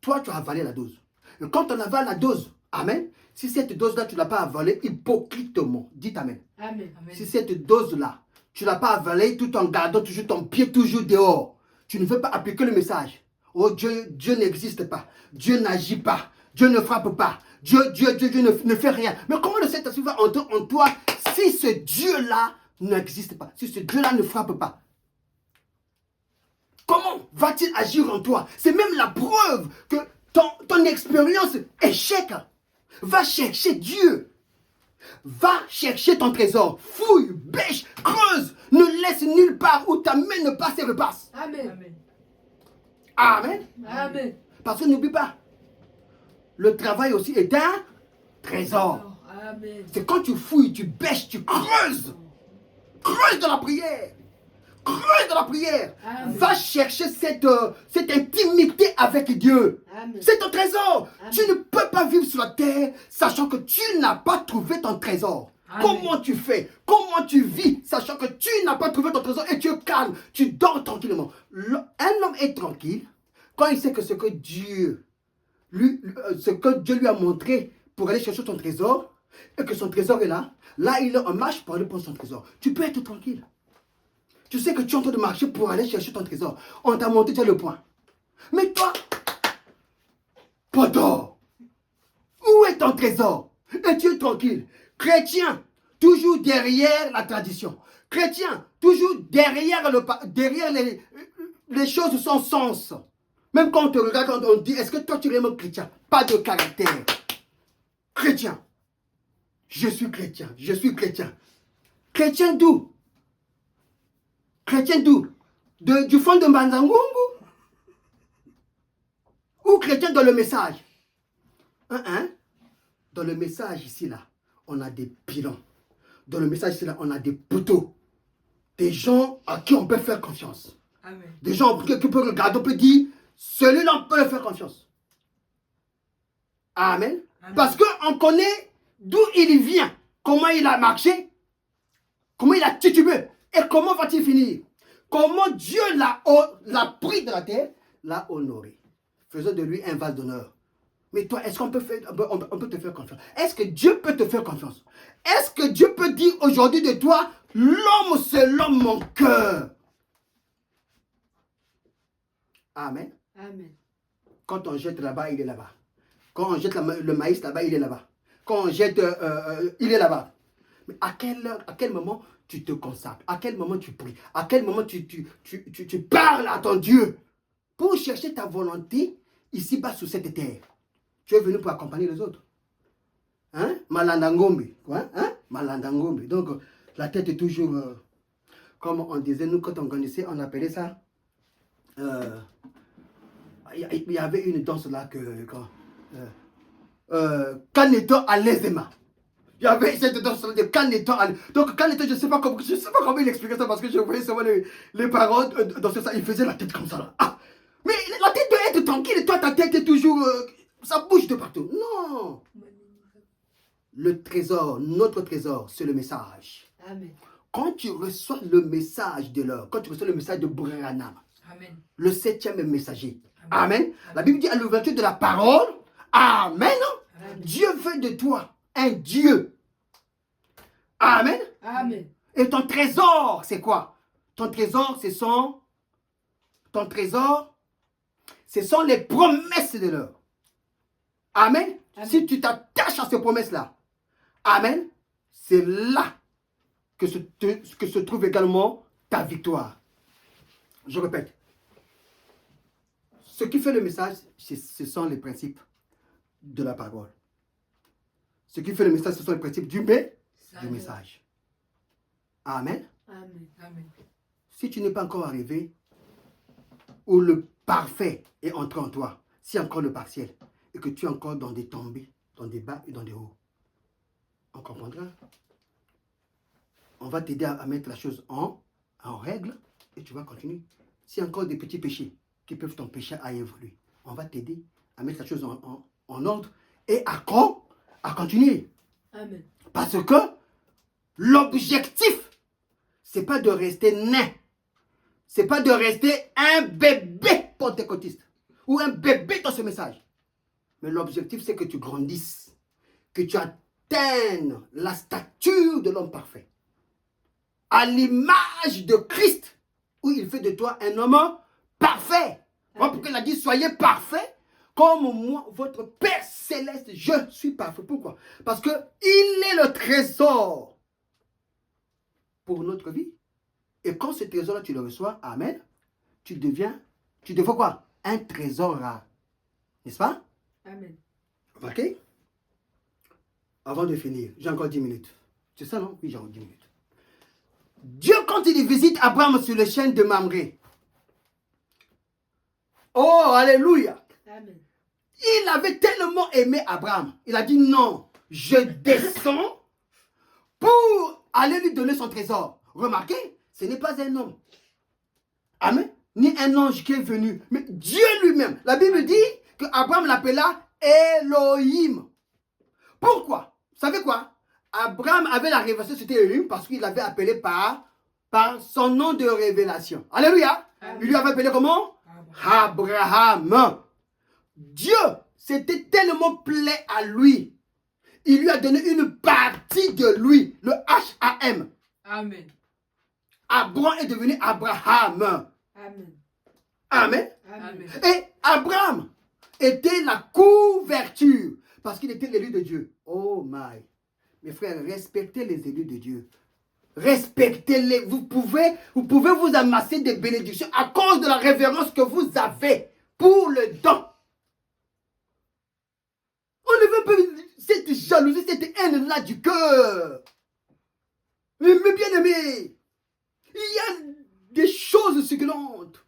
Toi, tu as avalé la dose. Et quand on avale la dose, amen, si cette dose-là, tu ne l'as pas avalée hypocritement, dites amen. Amen. Amen. Si cette dose-là, tu ne l'as pas avalée tout en gardant toujours ton pied toujours dehors, tu ne veux pas appliquer le message. Oh Dieu n'existe pas. Dieu n'agit pas. Dieu ne frappe pas. Dieu ne fait rien. Mais comment le Saint-Esprit va entrer en toi si ce Dieu-là n'existe pas, si ce Dieu-là ne frappe pas? Comment va-t-il agir en toi? C'est même la preuve que ton expérience échec. Va chercher Dieu. Va chercher ton trésor. Fouille, bêche, creuse. Ne laisse nulle part où ta main ne passe et repasse. Amen. Amen. Amen. Amen. Parce que n'oublie pas, le travail aussi est un trésor. Amen. C'est quand tu fouilles, tu bêches, tu creuses. Creuse dans la prière. Creuse dans la prière. Amen. Va chercher cette intimité avec Dieu. Amen. C'est ton trésor. Amen. Tu ne peux pas vivre sur la terre sachant que tu n'as pas trouvé ton trésor. Comment tu fais? Comment tu vis, sachant que tu n'as pas trouvé ton trésor et tu es calme, tu dors tranquillement. Un homme est tranquille quand il sait que ce que Dieu lui a montré pour aller chercher son trésor, et que son trésor est là, là il est en marche pour aller prendre son trésor. Tu peux être tranquille. Tu sais que tu es en train de marcher pour aller chercher ton trésor. On t'a monté déjà le point. Mais toi, Poto, où est ton trésor? Et tu es tranquille. Chrétien, toujours derrière la tradition. Chrétien, toujours derrière les choses sans sens. Même quand on te regarde, on dit, est-ce que toi tu es vraiment chrétien? Pas de caractère. Chrétien. Je suis chrétien. Je suis chrétien. Chrétien d'où? Chrétien d'où? Du fond de Mbanzangungu? Ou chrétien dans le message? Dans le message ici, là, on a des pilons. Dans le message ici, là, on a des poteaux. Des gens à qui on peut faire confiance. Amen. Des gens qui peuvent regarder, on peut dire, celui-là, on peut faire confiance. Amen. Amen. Parce qu'on connaît d'où il vient, comment il a marché, comment il a titubé, et comment va-t-il finir. Comment Dieu l'a pris de la terre, l'a honoré. Faisons de lui un vase d'honneur. Mais toi, est-ce qu'on peut, on peut te faire confiance? Est-ce que Dieu peut te faire confiance? Est-ce que Dieu peut dire aujourd'hui de toi, l'homme selon mon cœur? Amen. Amen. Quand on jette là-bas, il est là-bas. Quand on jette le maïs là-bas, il est là-bas. Quand on jette, il est là-bas. Mais à quel moment tu te consacres? À quel moment tu pries? À quel moment tu parles à ton Dieu pour chercher ta volonté ici-bas sur cette terre? Tu es venu pour accompagner les autres. Hein? Malandangombe. Hein? Malandangombe. Donc, la tête est toujours... comme on disait, nous, quand on connaissait, on appelait ça... il y avait une danse là que... Kaneto Alezema. Il y avait cette danse de Kaneto Alezema. Donc, Kaneto, je ne sais pas comment il expliquait ça parce que je voyais seulement les paroles dans ça. Il faisait la tête comme ça là. Ah! Mais la tête doit être tranquille et toi, ta tête est toujours... ça bouge de partout. Non. Le trésor, notre trésor, c'est le message. Amen. Quand tu reçois le message de l'heure, quand tu reçois le message de Branham, Amen. le 7e messager. Amen. Amen. La Bible dit à l'ouverture de la parole, Amen. Amen. Dieu fait de toi un Dieu. Amen. Amen. Et ton trésor, c'est quoi? Ton trésor, ce sont les promesses de l'heure. Amen. Amen. Si tu t'attaches à ces promesses-là, Amen, c'est là que se trouve également ta victoire. Je répète. Ce qui fait le message, ce sont les principes de la parole. Ce qui fait le message, ce sont les principes du message. Amen. Amen. Amen. Si tu n'es pas encore arrivé, où le parfait est entré en toi, si encore le partiel, et que tu es encore dans des tombées, dans des bas et dans des hauts, on comprendra. On va t'aider à mettre la chose en règle et tu vas continuer. S'il y a encore des petits péchés qui peuvent t'empêcher à évoluer, on va t'aider à mettre la chose en ordre et à continuer. Amen. Parce que l'objectif, c'est pas de rester nain. C'est pas de rester un bébé pentecôtiste ou un bébé dans ce message. Mais l'objectif, c'est que tu grandisses, que tu atteignes la stature de l'homme parfait. À l'image de Christ, où il fait de toi un homme parfait. Pourquoi il a dit, soyez parfaits, comme moi, votre Père Céleste, je suis parfait. Pourquoi? Parce qu'il est le trésor pour notre vie. Et quand ce trésor-là, tu le reçois, Amen, tu deviens quoi? Un trésor rare. N'est-ce pas? Amen. Ok? Avant de finir, j'ai encore 10 minutes. C'est ça, non? Oui, j'ai encore 10 minutes. Dieu, quand il visite Abraham sur les chaînes de Mamré, oh, alléluia! Amen. Il avait tellement aimé Abraham. Il a dit non, je descends pour aller lui donner son trésor. Remarquez, ce n'est pas un homme. Amen. Ni un ange qui est venu, mais Dieu lui-même. La Bible dit que Abraham l'appela Elohim. Pourquoi? Vous savez quoi? Abraham avait la révélation, c'était Elohim, parce qu'il l'avait appelé par son nom de révélation. Alléluia. Amen. Il lui avait appelé comment? Abraham. Dieu s'était tellement plaît à lui. Il lui a donné une partie de lui, le H-A-M. Amen. Abraham est devenu Abraham. Amen. Amen. Amen. Et Abraham était la couverture parce qu'il était l'élu de Dieu. Oh my. Mes frères, respectez les élus de Dieu. Respectez-les. Vous pouvez vous amasser des bénédictions à cause de la révérence que vous avez pour le don. On ne veut pas cette jalousie, cette haine-là du cœur. Mais bien aimé, il y a des choses succulentes,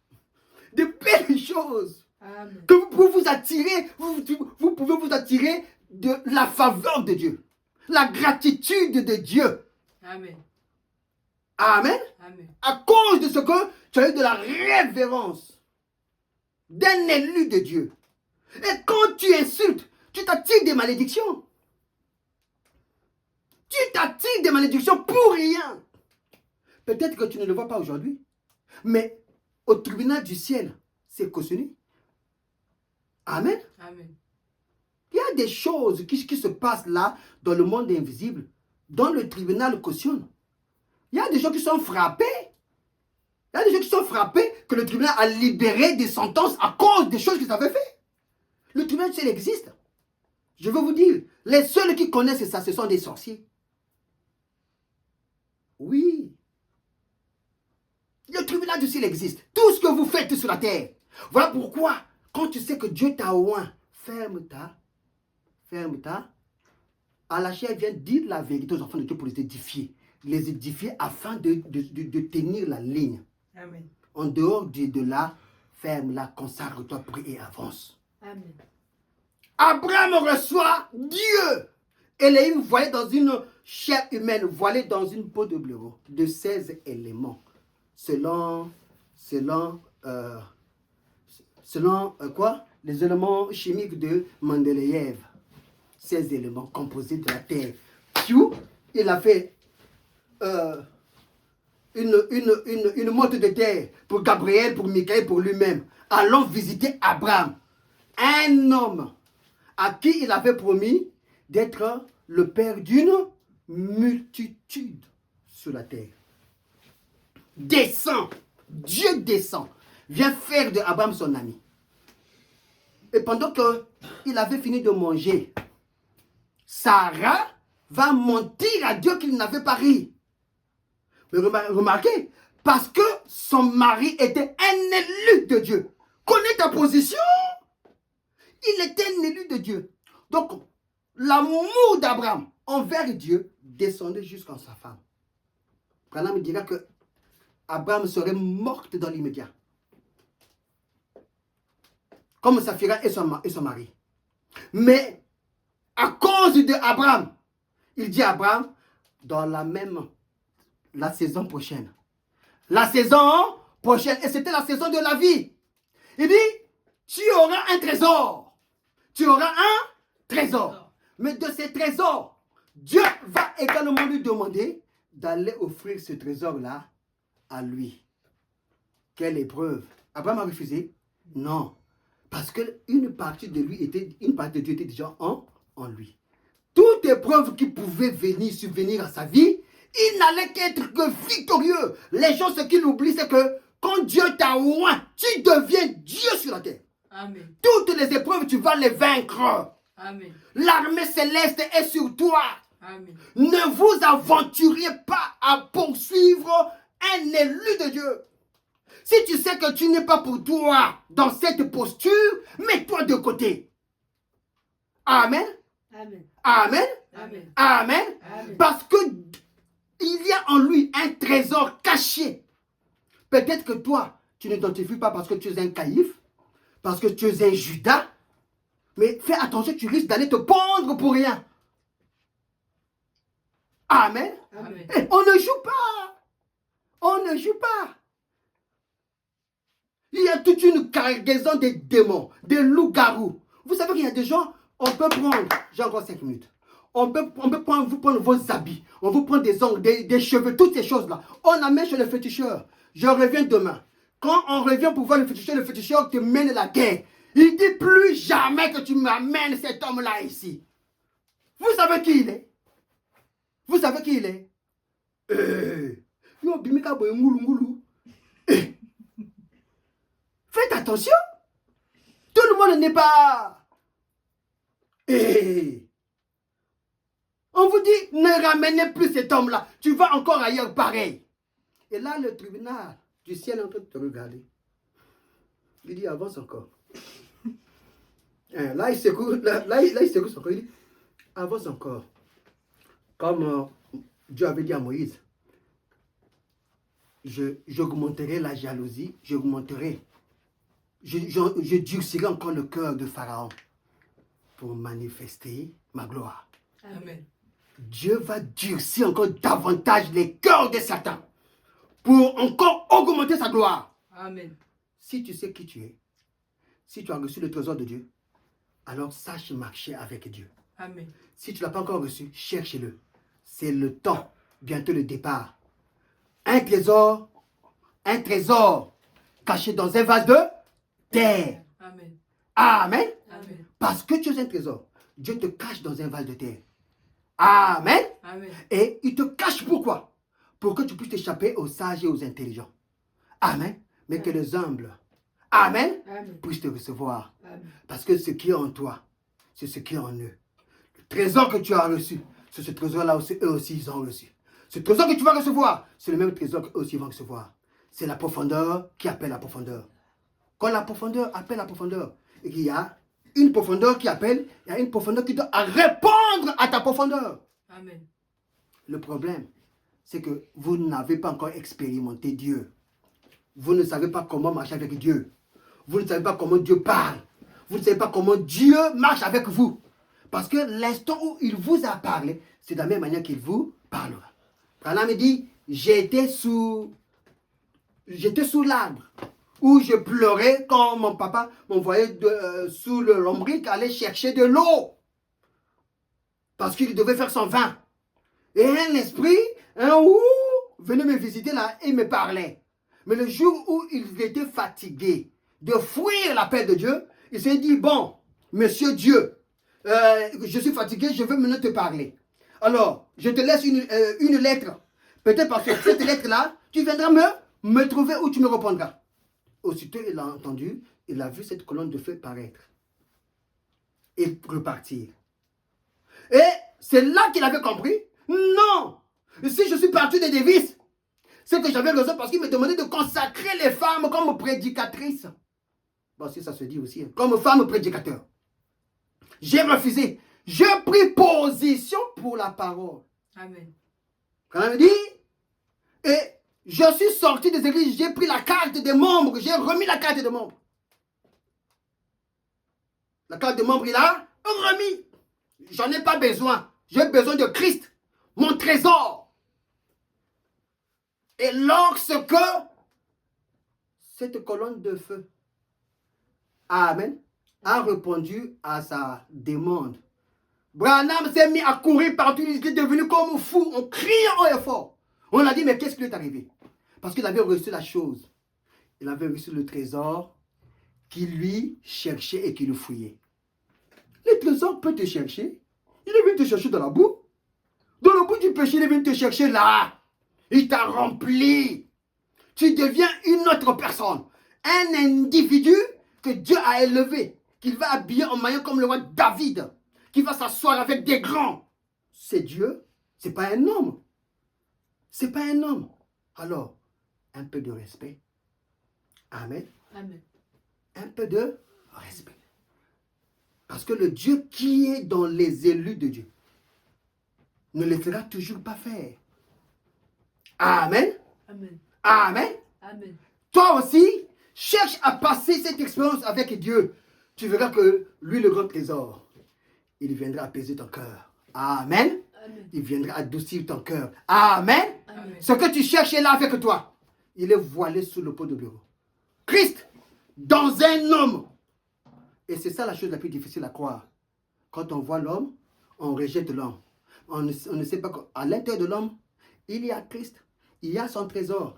de belles choses Amen. que vous pouvez vous attirer. Vous pouvez vous attirer de la faveur de Dieu, la gratitude de Dieu. Amen. Amen. Amen. À cause de ce que tu as eu de la révérence d'un élu de Dieu. Et quand tu insultes, tu t'attires des malédictions. Tu t'attires des malédictions pour rien. Peut-être que tu ne le vois pas aujourd'hui, mais au tribunal du ciel, c'est cautionné. Amen. Amen. Il y a des choses qui se passent là, dans le monde invisible, dont le tribunal cautionne. Il y a des gens qui sont frappés. Il y a des gens qui sont frappés que le tribunal a libéré des sentences à cause des choses qu'ils avaient fait. Le tribunal du ciel existe. Je veux vous dire, les seuls qui connaissent ça, ce sont des sorciers. Oui. Le tribunal du ciel existe. Tout ce que vous faites sur la terre. Voilà pourquoi, quand tu sais que Dieu t'a oint, ferme-ta. Allah vient dire la vérité aux enfants de Dieu pour les édifier. Les édifier afin de tenir la ligne. Amen. En dehors de là, ferme-la, consacre-toi, prie et avance. Amen. Abraham reçoit Dieu. Elohim voilé dans une chair humaine, voilé dans une peau de blaireau, de 16 éléments. Selon quoi? Les éléments chimiques de Mendeleïev. 16 éléments composés de la terre. Piou, il a fait une motte de terre pour Gabriel, pour Michael, pour lui-même. Allons visiter Abraham, un homme à qui il avait promis d'être le père d'une multitude sur la terre. Descend, Dieu descend, vient faire de Abraham son ami. Et pendant qu'il avait fini de manger, Sarah va mentir à Dieu qu'il n'avait pas ri. Mais remarquez, parce que son mari était un élu de Dieu. Connais ta position. Il était un élu de Dieu. Donc, l'amour d'Abraham envers Dieu descendait jusqu'à sa femme. Branham me dira que Abraham serait morte dans l'immédiat. Comme Saphira et son mari. Mais, à cause de Abraham, il dit à Abraham, dans la saison prochaine. La saison prochaine. Et c'était la saison de la vie. Il dit, tu auras un trésor. Tu auras un trésor. Mais de ces trésors, Dieu va également lui demander d'aller offrir ce trésor-là à lui. Quelle épreuve. Abraham a refusé? Non. Parce qu'une partie de lui une partie de Dieu était déjà en lui. Toute épreuve qui pouvait subvenir à sa vie, il n'allait qu'être que victorieux. Les gens, ce qu'ils oublient, c'est que quand Dieu t'a oint, tu deviens Dieu sur la terre. Amen. Toutes les épreuves, tu vas les vaincre. Amen. L'armée céleste est sur toi. Amen. Ne vous aventurez pas à poursuivre un élu de Dieu. Si tu sais que tu n'es pas pour toi dans cette posture, mets-toi de côté. Amen. Amen. Amen. Amen. Amen. Amen. Parce que il y a en lui un trésor caché. Peut-être que toi, tu n'identifies pas parce que tu es un caïphe, parce que tu es un Judas. Mais fais attention, tu risques d'aller te pendre pour rien. Amen. Amen. On ne joue pas. On ne joue pas. Il y a toute une cargaison de démons, des loups-garous. Vous savez qu'il y a des gens, on peut prendre, j'ai encore 5 minutes, On peut vous prendre vos habits, on vous prend des ongles, des cheveux, toutes ces choses-là. On amène chez le féticheur. Je reviens demain. Quand on revient pour voir le féticheur te mène la guerre. Il dit plus jamais que tu m'amènes cet homme-là ici. Vous savez qui il est? Vous savez qui il est? Faites attention. Tout le monde n'est pas... On vous dit, ne ramenez plus cet homme-là. Tu vas encore ailleurs pareil. Et là, le tribunal du ciel est en train de te regarder. Il dit, avance encore. Là, il secoue, il secoue son corps. Il dit, avance encore. Comme Dieu avait dit à Moïse, j'augmenterai la jalousie, j'augmenterai, je durcirai encore le cœur de Pharaon pour manifester ma gloire. Amen. Dieu va durcir encore davantage les cœurs de Satan pour encore augmenter sa gloire. Amen. Si tu sais qui tu es, si tu as reçu le trésor de Dieu, alors sache marcher avec Dieu. Amen. Si tu ne l'as pas encore reçu, cherche-le. C'est le temps, bientôt le départ. Un trésor caché dans un vase de terre. Amen. Amen. Amen. Parce que tu es un trésor, Dieu te cache dans un vase de terre. Amen. Amen. Et il te cache pourquoi? Pour que tu puisses t'échapper aux sages et aux intelligents. Amen. Mais que les humbles, Amen, Amen. puissent te recevoir. Amen. Parce que ce qui est en toi, c'est ce qui est en eux. Le trésor que tu as reçu, c'est ce trésor-là aussi, eux aussi, ils ont reçu. Ce trésor que tu vas recevoir, c'est le même trésor qu'eux aussi vont recevoir. C'est la profondeur qui appelle la profondeur. Quand la profondeur appelle la profondeur, et qu'il y a une profondeur qui appelle, il y a une profondeur qui doit répondre à ta profondeur. Amen. Le problème, c'est que vous n'avez pas encore expérimenté Dieu. Vous ne savez pas comment marcher avec Dieu. Vous ne savez pas comment Dieu parle. Vous ne savez pas comment Dieu marche avec vous. Parce que l'instant où il vous a parlé, c'est de la même manière qu'il vous parlera. Branham me dit, j'étais sous l'arbre où je pleurais quand mon papa m'envoyait sous le lombric aller chercher de l'eau. Parce qu'il devait faire son vin. Et un esprit, venait me visiter là et me parlait. Mais le jour où il était fatigué de fuir l'appel de Dieu, il s'est dit, bon, monsieur Dieu, je suis fatigué, je veux maintenant te parler. Alors, je te laisse une lettre. Peut-être parce que cette lettre-là, tu viendras me trouver où tu me répondras. Aussitôt, il a entendu, il a vu cette colonne de feu paraître et repartir. Et c'est là qu'il avait compris, non, si je suis parti des Davis, c'est que j'avais raison parce qu'il me demandait de consacrer les femmes comme prédicatrices. Bon, si ça se dit aussi, comme femme prédicateur. J'ai refusé. J'ai pris position pour la parole. Amen. Quand on me dit, et je suis sorti des églises, j'ai pris la carte des membres, j'ai remis la carte des membres. La carte des membres, il a remis. J'en ai pas besoin. J'ai besoin de Christ, mon trésor. Et lorsque cette colonne de feu, Amen, a répondu à sa demande, Branham s'est mis à courir partout, il est devenu comme fou, on criait haut et fort. On a dit, mais qu'est-ce qui lui est arrivé? Parce qu'il avait reçu la chose. Il avait reçu le trésor qui lui cherchait et qui le fouillait. Le trésor peut te chercher. Il est venu te chercher dans la boue. Dans le bout du péché, il est venu te chercher là. Il t'a rempli. Tu deviens une autre personne. Un individu que Dieu a élevé, qu'il va habiller en maillot comme le roi David, qui va s'asseoir avec des grands. C'est Dieu, c'est pas un homme. C'est pas un homme. Alors, un peu de respect. Amen. Amen. Un peu de respect. Parce que le Dieu qui est dans les élus de Dieu ne les fera toujours pas faire. Amen. Amen. Amen. Amen. Toi aussi, cherche à passer cette expérience avec Dieu. Tu verras que lui, le grand trésor, il viendra apaiser ton cœur. Amen. Amen. Il viendra adoucir ton cœur. Amen. Amen. Ce que tu cherches est là avec toi. Il est voilé sous le pot de bureau. Christ, dans un homme. Et c'est ça la chose la plus difficile à croire. Quand on voit l'homme, on rejette l'homme. On ne sait pas qu'à l'intérieur de l'homme, il y a Christ, il y a son trésor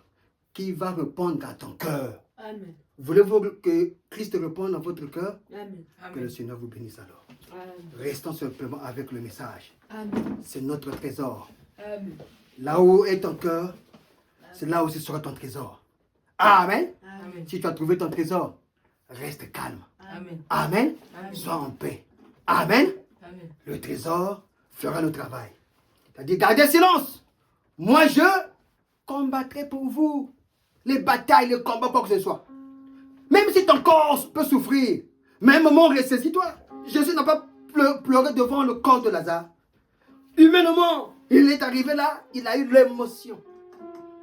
qui va répondre à ton cœur. Amen. Voulez-vous que Christ réponde dans votre cœur? Amen. Que le Seigneur vous bénisse alors. Amen. Restons simplement avec le message. Amen. C'est notre trésor. Amen. Là où est ton cœur, c'est là où ce sera ton trésor. Amen. Amen. Si tu as trouvé ton trésor, reste calme. Amen. Amen. Amen. Sois en paix. Amen. Amen. Le trésor fera le travail. C'est-à-dire, gardez silence. Moi, je combattrai pour vous. Les batailles, les combats, quoi que ce soit. Même si ton corps peut souffrir, même moment, ressaisis-toi. Jésus n'a pas pleuré devant le corps de Lazare. Humainement, il est arrivé là, il a eu l'émotion.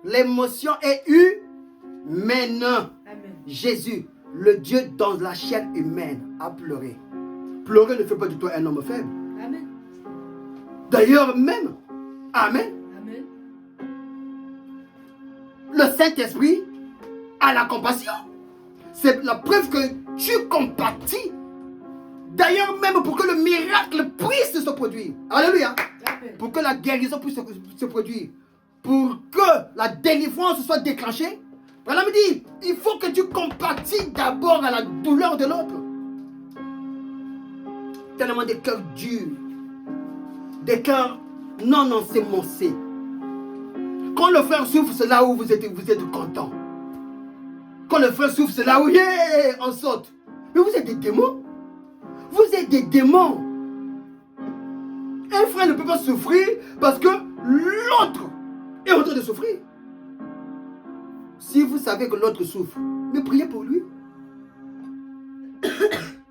L'émotion est humaine. Amen. Jésus, le Dieu dans la chair humaine, a pleuré. Pleurer ne fait pas de toi un homme faible. Amen. D'ailleurs même, Amen, Amen. le Saint-Esprit a la compassion. C'est la preuve que tu compatis. D'ailleurs même pour que le miracle puisse se produire. Alléluia. Amen. Pour que la guérison puisse se produire. Pour que la délivrance soit déclenchée. Voilà me dit, il faut que tu compatis d'abord à la douleur de l'autre. Tellement des cœurs durs. Des cœurs non ensemencés. Quand le frère souffre, c'est là où vous êtes content. Quand le frère souffre, c'est là où on saute. Mais vous êtes des démons. Vous êtes des démons. Un frère ne peut pas souffrir parce que l'autre est en train de souffrir. Si vous savez que l'autre souffre, mais priez pour lui.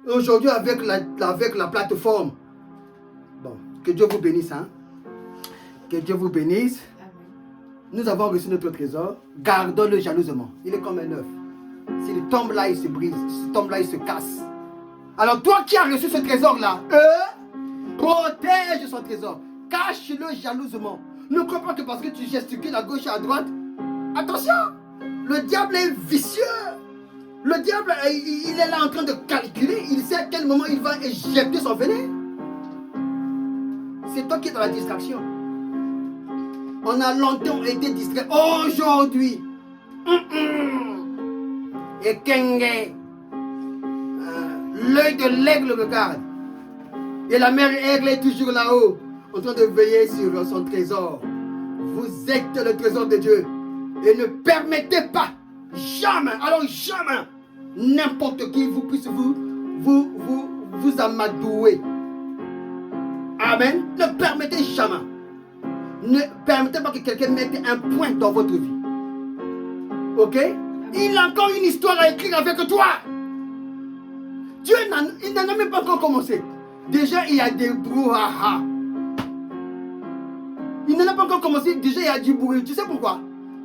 Aujourd'hui, avec la plateforme, bon, que Dieu vous bénisse. Hein? Que Dieu vous bénisse. Amen. Nous avons reçu notre trésor. Gardons-le jalousement. Il est comme un œuf. S'il tombe là, il se brise. S'il tombe là, il se casse. Alors toi qui as reçu ce trésor-là, protège son trésor. Cache-le jalousement. Ne crois pas que parce que tu gesticules à gauche et à droite. Attention, le diable est vicieux. Le diable, il est là en train de calculer. Il sait à quel moment il va éjecter son venin. C'est toi qui es dans la distraction. On a longtemps été distrait. Aujourd'hui, et Kenge, l'œil de l'aigle regarde. Et la mère aigle est toujours là-haut, en train de veiller sur son trésor. Vous êtes le trésor de Dieu. Et ne permettez pas, jamais, alors jamais, n'importe qui vous puisse vous amadouer. Amen. Ne permettez jamais. Ne permettez pas que quelqu'un mette un point dans votre vie. Ok? Il a encore une histoire à écrire avec toi. Dieu il n'en a même pas encore commencé. Déjà, il y a des brouhaha. Il n'en a pas encore commencé. Déjà, il y a du bruit. Tu sais pourquoi?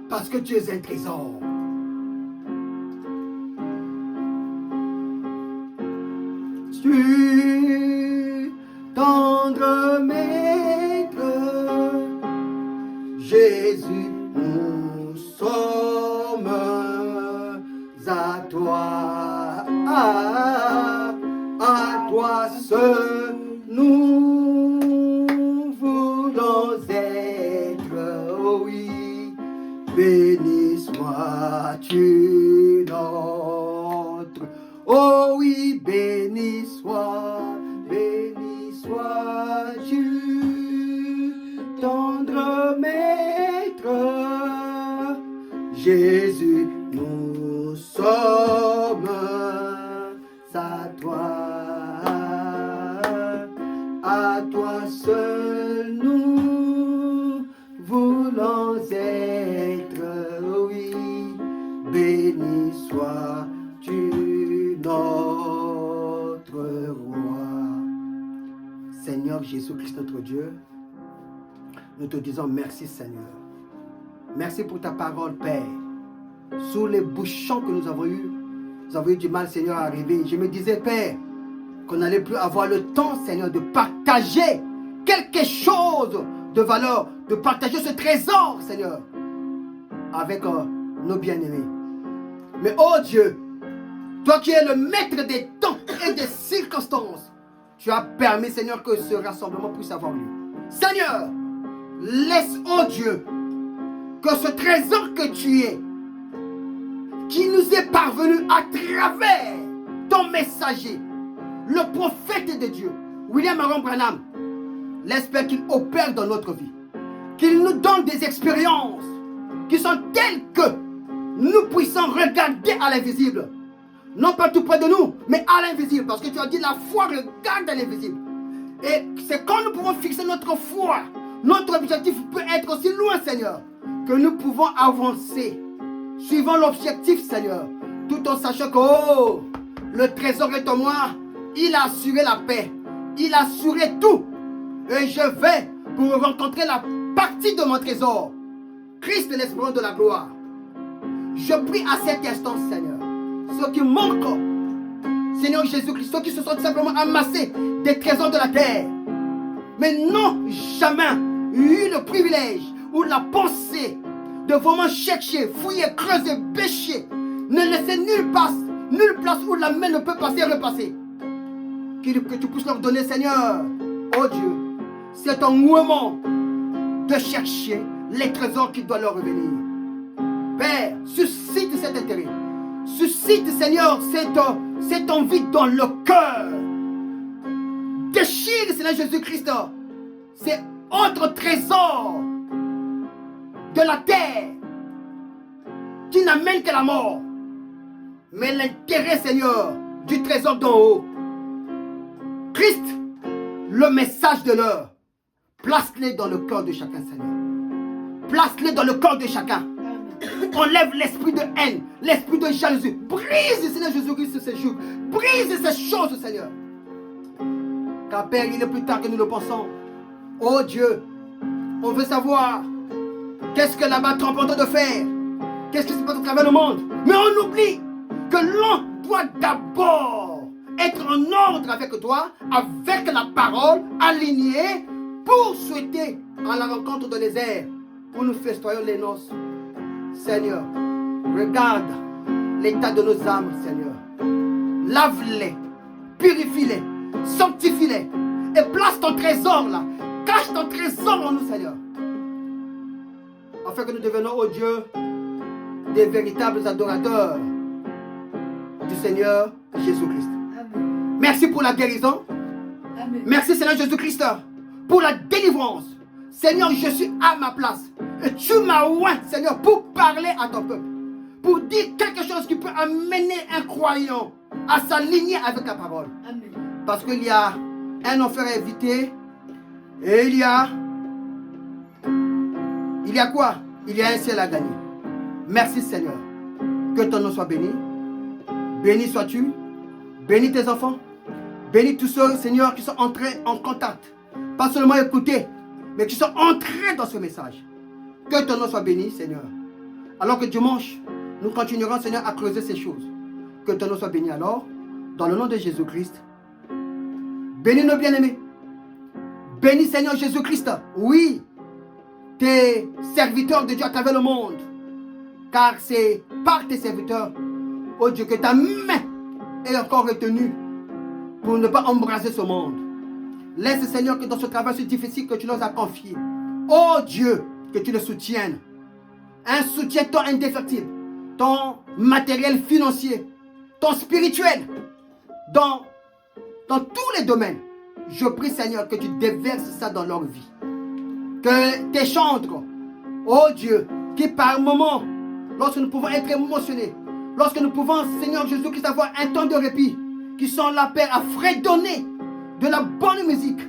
Parce que tu es un trésor. Tu tendre maître, Jésus, nous sommes à toi, à toi seul, nous voulons être, oh oui, béni sois-tu notre, oh oui, béni sois-tu, tendre maître, Jésus, nous sommes à toi seul nous voulons être, oui, béni sois-tu notre roi. Seigneur Jésus-Christ notre Dieu, nous te disons merci Seigneur. Merci pour ta parole Père. Sous les bouchons que nous avons eu du mal Seigneur à arriver. Je me disais Père, qu'on n'allait plus avoir le temps Seigneur de partager quelque chose de valeur, de partager ce trésor Seigneur avec nos bien-aimés. Mais oh Dieu, toi qui es le maître des temps et des circonstances, Tu as permis, Seigneur, que ce rassemblement puisse avoir lieu. Seigneur, laisse, oh Dieu, que ce trésor que tu es, qui nous est parvenu à travers ton messager, le prophète de Dieu, William Aaron Branham, l'espère qu'il opère dans notre vie, qu'il nous donne des expériences qui sont telles que nous puissions regarder à l'invisible. Non pas tout près de nous, mais à l'invisible. Parce que tu as dit la foi regarde à l'invisible. Et c'est quand nous pouvons fixer notre foi, notre objectif peut être aussi loin, Seigneur, que nous pouvons avancer, suivant l'objectif, Seigneur, tout en sachant que, oh, le trésor est en moi, il a assuré la paix, il a assuré tout. Et je vais pour rencontrer la partie de mon trésor, Christ l'espérance de la gloire. Je prie à cet instant, Seigneur, ceux qui manquent, Seigneur Jésus-Christ, ceux qui se sont simplement amassés des trésors de la terre, mais n'ont jamais eu le privilège ou la pensée de vraiment chercher, fouiller, creuser, bêcher, ne laisser nulle place où la main ne peut passer et repasser. Que tu puisses leur donner, Seigneur, oh Dieu, c'est un moment de chercher les trésors qui doivent leur revenir. Père, suscite cet intérêt. Suscite, Seigneur, cette envie dans le cœur. Déchire, Seigneur Jésus-Christ, ces autres trésors de la terre qui n'amènent que la mort. Mais l'intérêt, Seigneur, du trésor d'en haut. Christ, le message de l'heure, place-les dans le cœur de chacun, Seigneur. Place-les dans le cœur de chacun. Enlève l'esprit de haine, l'esprit de jalousie. Brise, Seigneur Jésus-Christ, ces jours. Brise ces choses, Seigneur. Car Père, il est plus tard que nous le pensons. Oh Dieu, on veut savoir qu'est-ce que là-bas tu es en train de faire. Qu'est-ce qui se passe à travers le monde. Mais on oublie que l'on doit d'abord être en ordre avec toi, avec la parole, aligné pour souhaiter à la rencontre de les airs, pour nous festoyer les noces. Seigneur, regarde l'état de nos âmes, Seigneur. Lave-les, purifie-les, sanctifie-les et place ton trésor là. Cache ton trésor en nous, Seigneur. Afin que nous devenions, oh Dieu, des véritables adorateurs du Seigneur Jésus-Christ. Merci pour la guérison. Amen. Merci, Seigneur Jésus-Christ, pour la délivrance. Seigneur, je suis à ma place. Et tu m'as oint, Seigneur, pour parler à ton peuple. Pour dire quelque chose qui peut amener un croyant à s'aligner avec la parole. Amen. Parce qu'il y a un enfer à éviter. Et il y a quoi? Il y a un ciel à gagner. Merci, Seigneur. Que ton nom soit béni. Béni sois-tu. Bénis tes enfants. Bénis tous ceux, Seigneur, qui sont entrés en contact. Pas seulement écoutés, mais qui sont entrés dans ce message. Que ton nom soit béni, Seigneur. Alors que dimanche, nous continuerons, Seigneur, à creuser ces choses. Que ton nom soit béni alors, dans le nom de Jésus-Christ. Bénis nos bien-aimés. Bénis, Seigneur Jésus-Christ. Oui, tes serviteurs de Dieu à travers le monde. Car c'est par tes serviteurs, oh Dieu, que ta main est encore retenue pour ne pas embraser ce monde. Laisse, Seigneur, que dans ce travail si difficile que tu nous as confié, oh Dieu, que tu le soutiennes. Un soutien ton indéfectible, ton matériel financier, ton spirituel, dans tous les domaines. Je prie, Seigneur, que tu déverses ça dans leur vie. Que tes chantres, oh Dieu, qui par moments, lorsque nous pouvons être émotionnés, lorsque nous pouvons, Seigneur Jésus-Christ, avoir un temps de répit, qui sont là, Père, à fredonner de la bonne musique,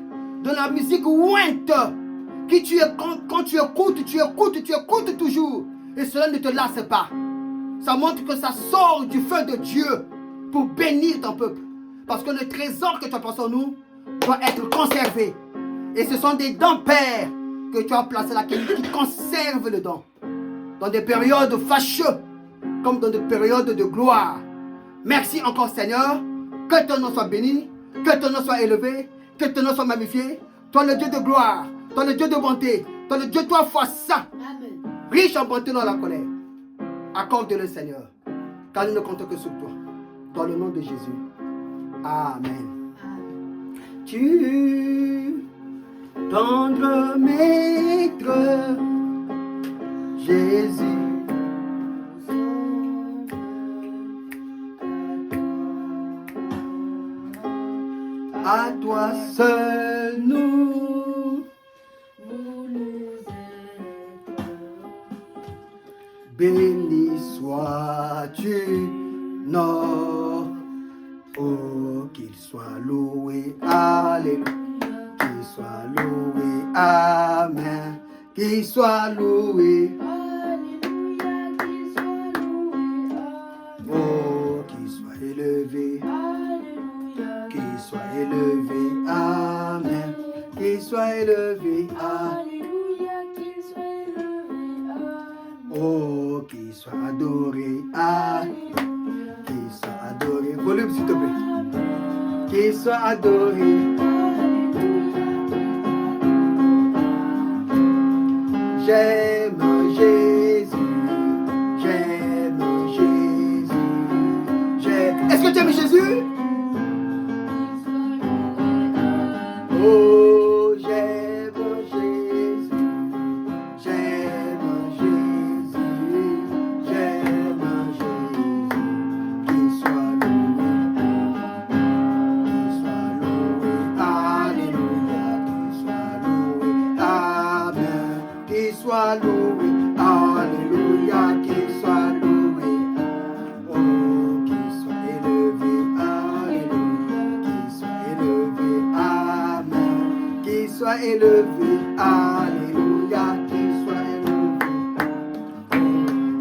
de la musique ointe, qui quand tu écoutes toujours, et cela ne te lasse pas. Ça montre que ça sort du feu de Dieu pour bénir ton peuple. Parce que le trésor que tu as placé en nous doit être conservé. Et ce sont des dents, Père, que tu as placés là, qui conservent le don. Dans des périodes fâcheuses, comme dans des périodes de gloire. Merci encore, Seigneur. Que ton nom soit béni, que ton nom soit élevé, que ton nom soit magnifié. Toi le Dieu de gloire, toi le Dieu de bonté, toi le Dieu trois fois saint, riche en bonté dans la colère. Accorde-le, Seigneur, car nous ne comptons que sur toi. Dans le nom de Jésus. Amen. tu, tendre maître, Jésus. À toi seul nous, béni sois-tu, non, oh, qu'il soit loué, alléluia, qu'il soit loué, amen, qu'il soit loué, oh, qu'il soit élevé, qu'il soit élevé, amen, qu'il soit élevé, amen. Oh, qu'il soit adoré, ah, qu'il soit adoré. Volume s'il te plaît. Qu'il soit adoré. J'aime Jésus, j'aime Jésus, j'aime. Est-ce que tu aimes Jésus? Oh, j'aime Jésus, j'aime Jésus, j'aime Jésus, qu'il soit loué, alléluia, qu'il soit loué, alléluia, qu'il soit loué, oh, qu'il soit élevé, alléluia, qu'il soit élevé, amen, qu'il soit élevé, alléluia, qu'il soit élevé, oh,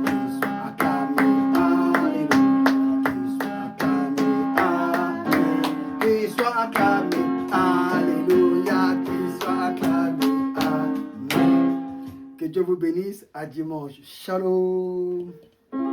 qu'il soit acclamé, alléluia, qu'il soit acclamé, amen, qu'il soit acclamé, alléluia, qu'il soit acclamé, amen. Que Dieu vous bénisse, à dimanche. Shalom.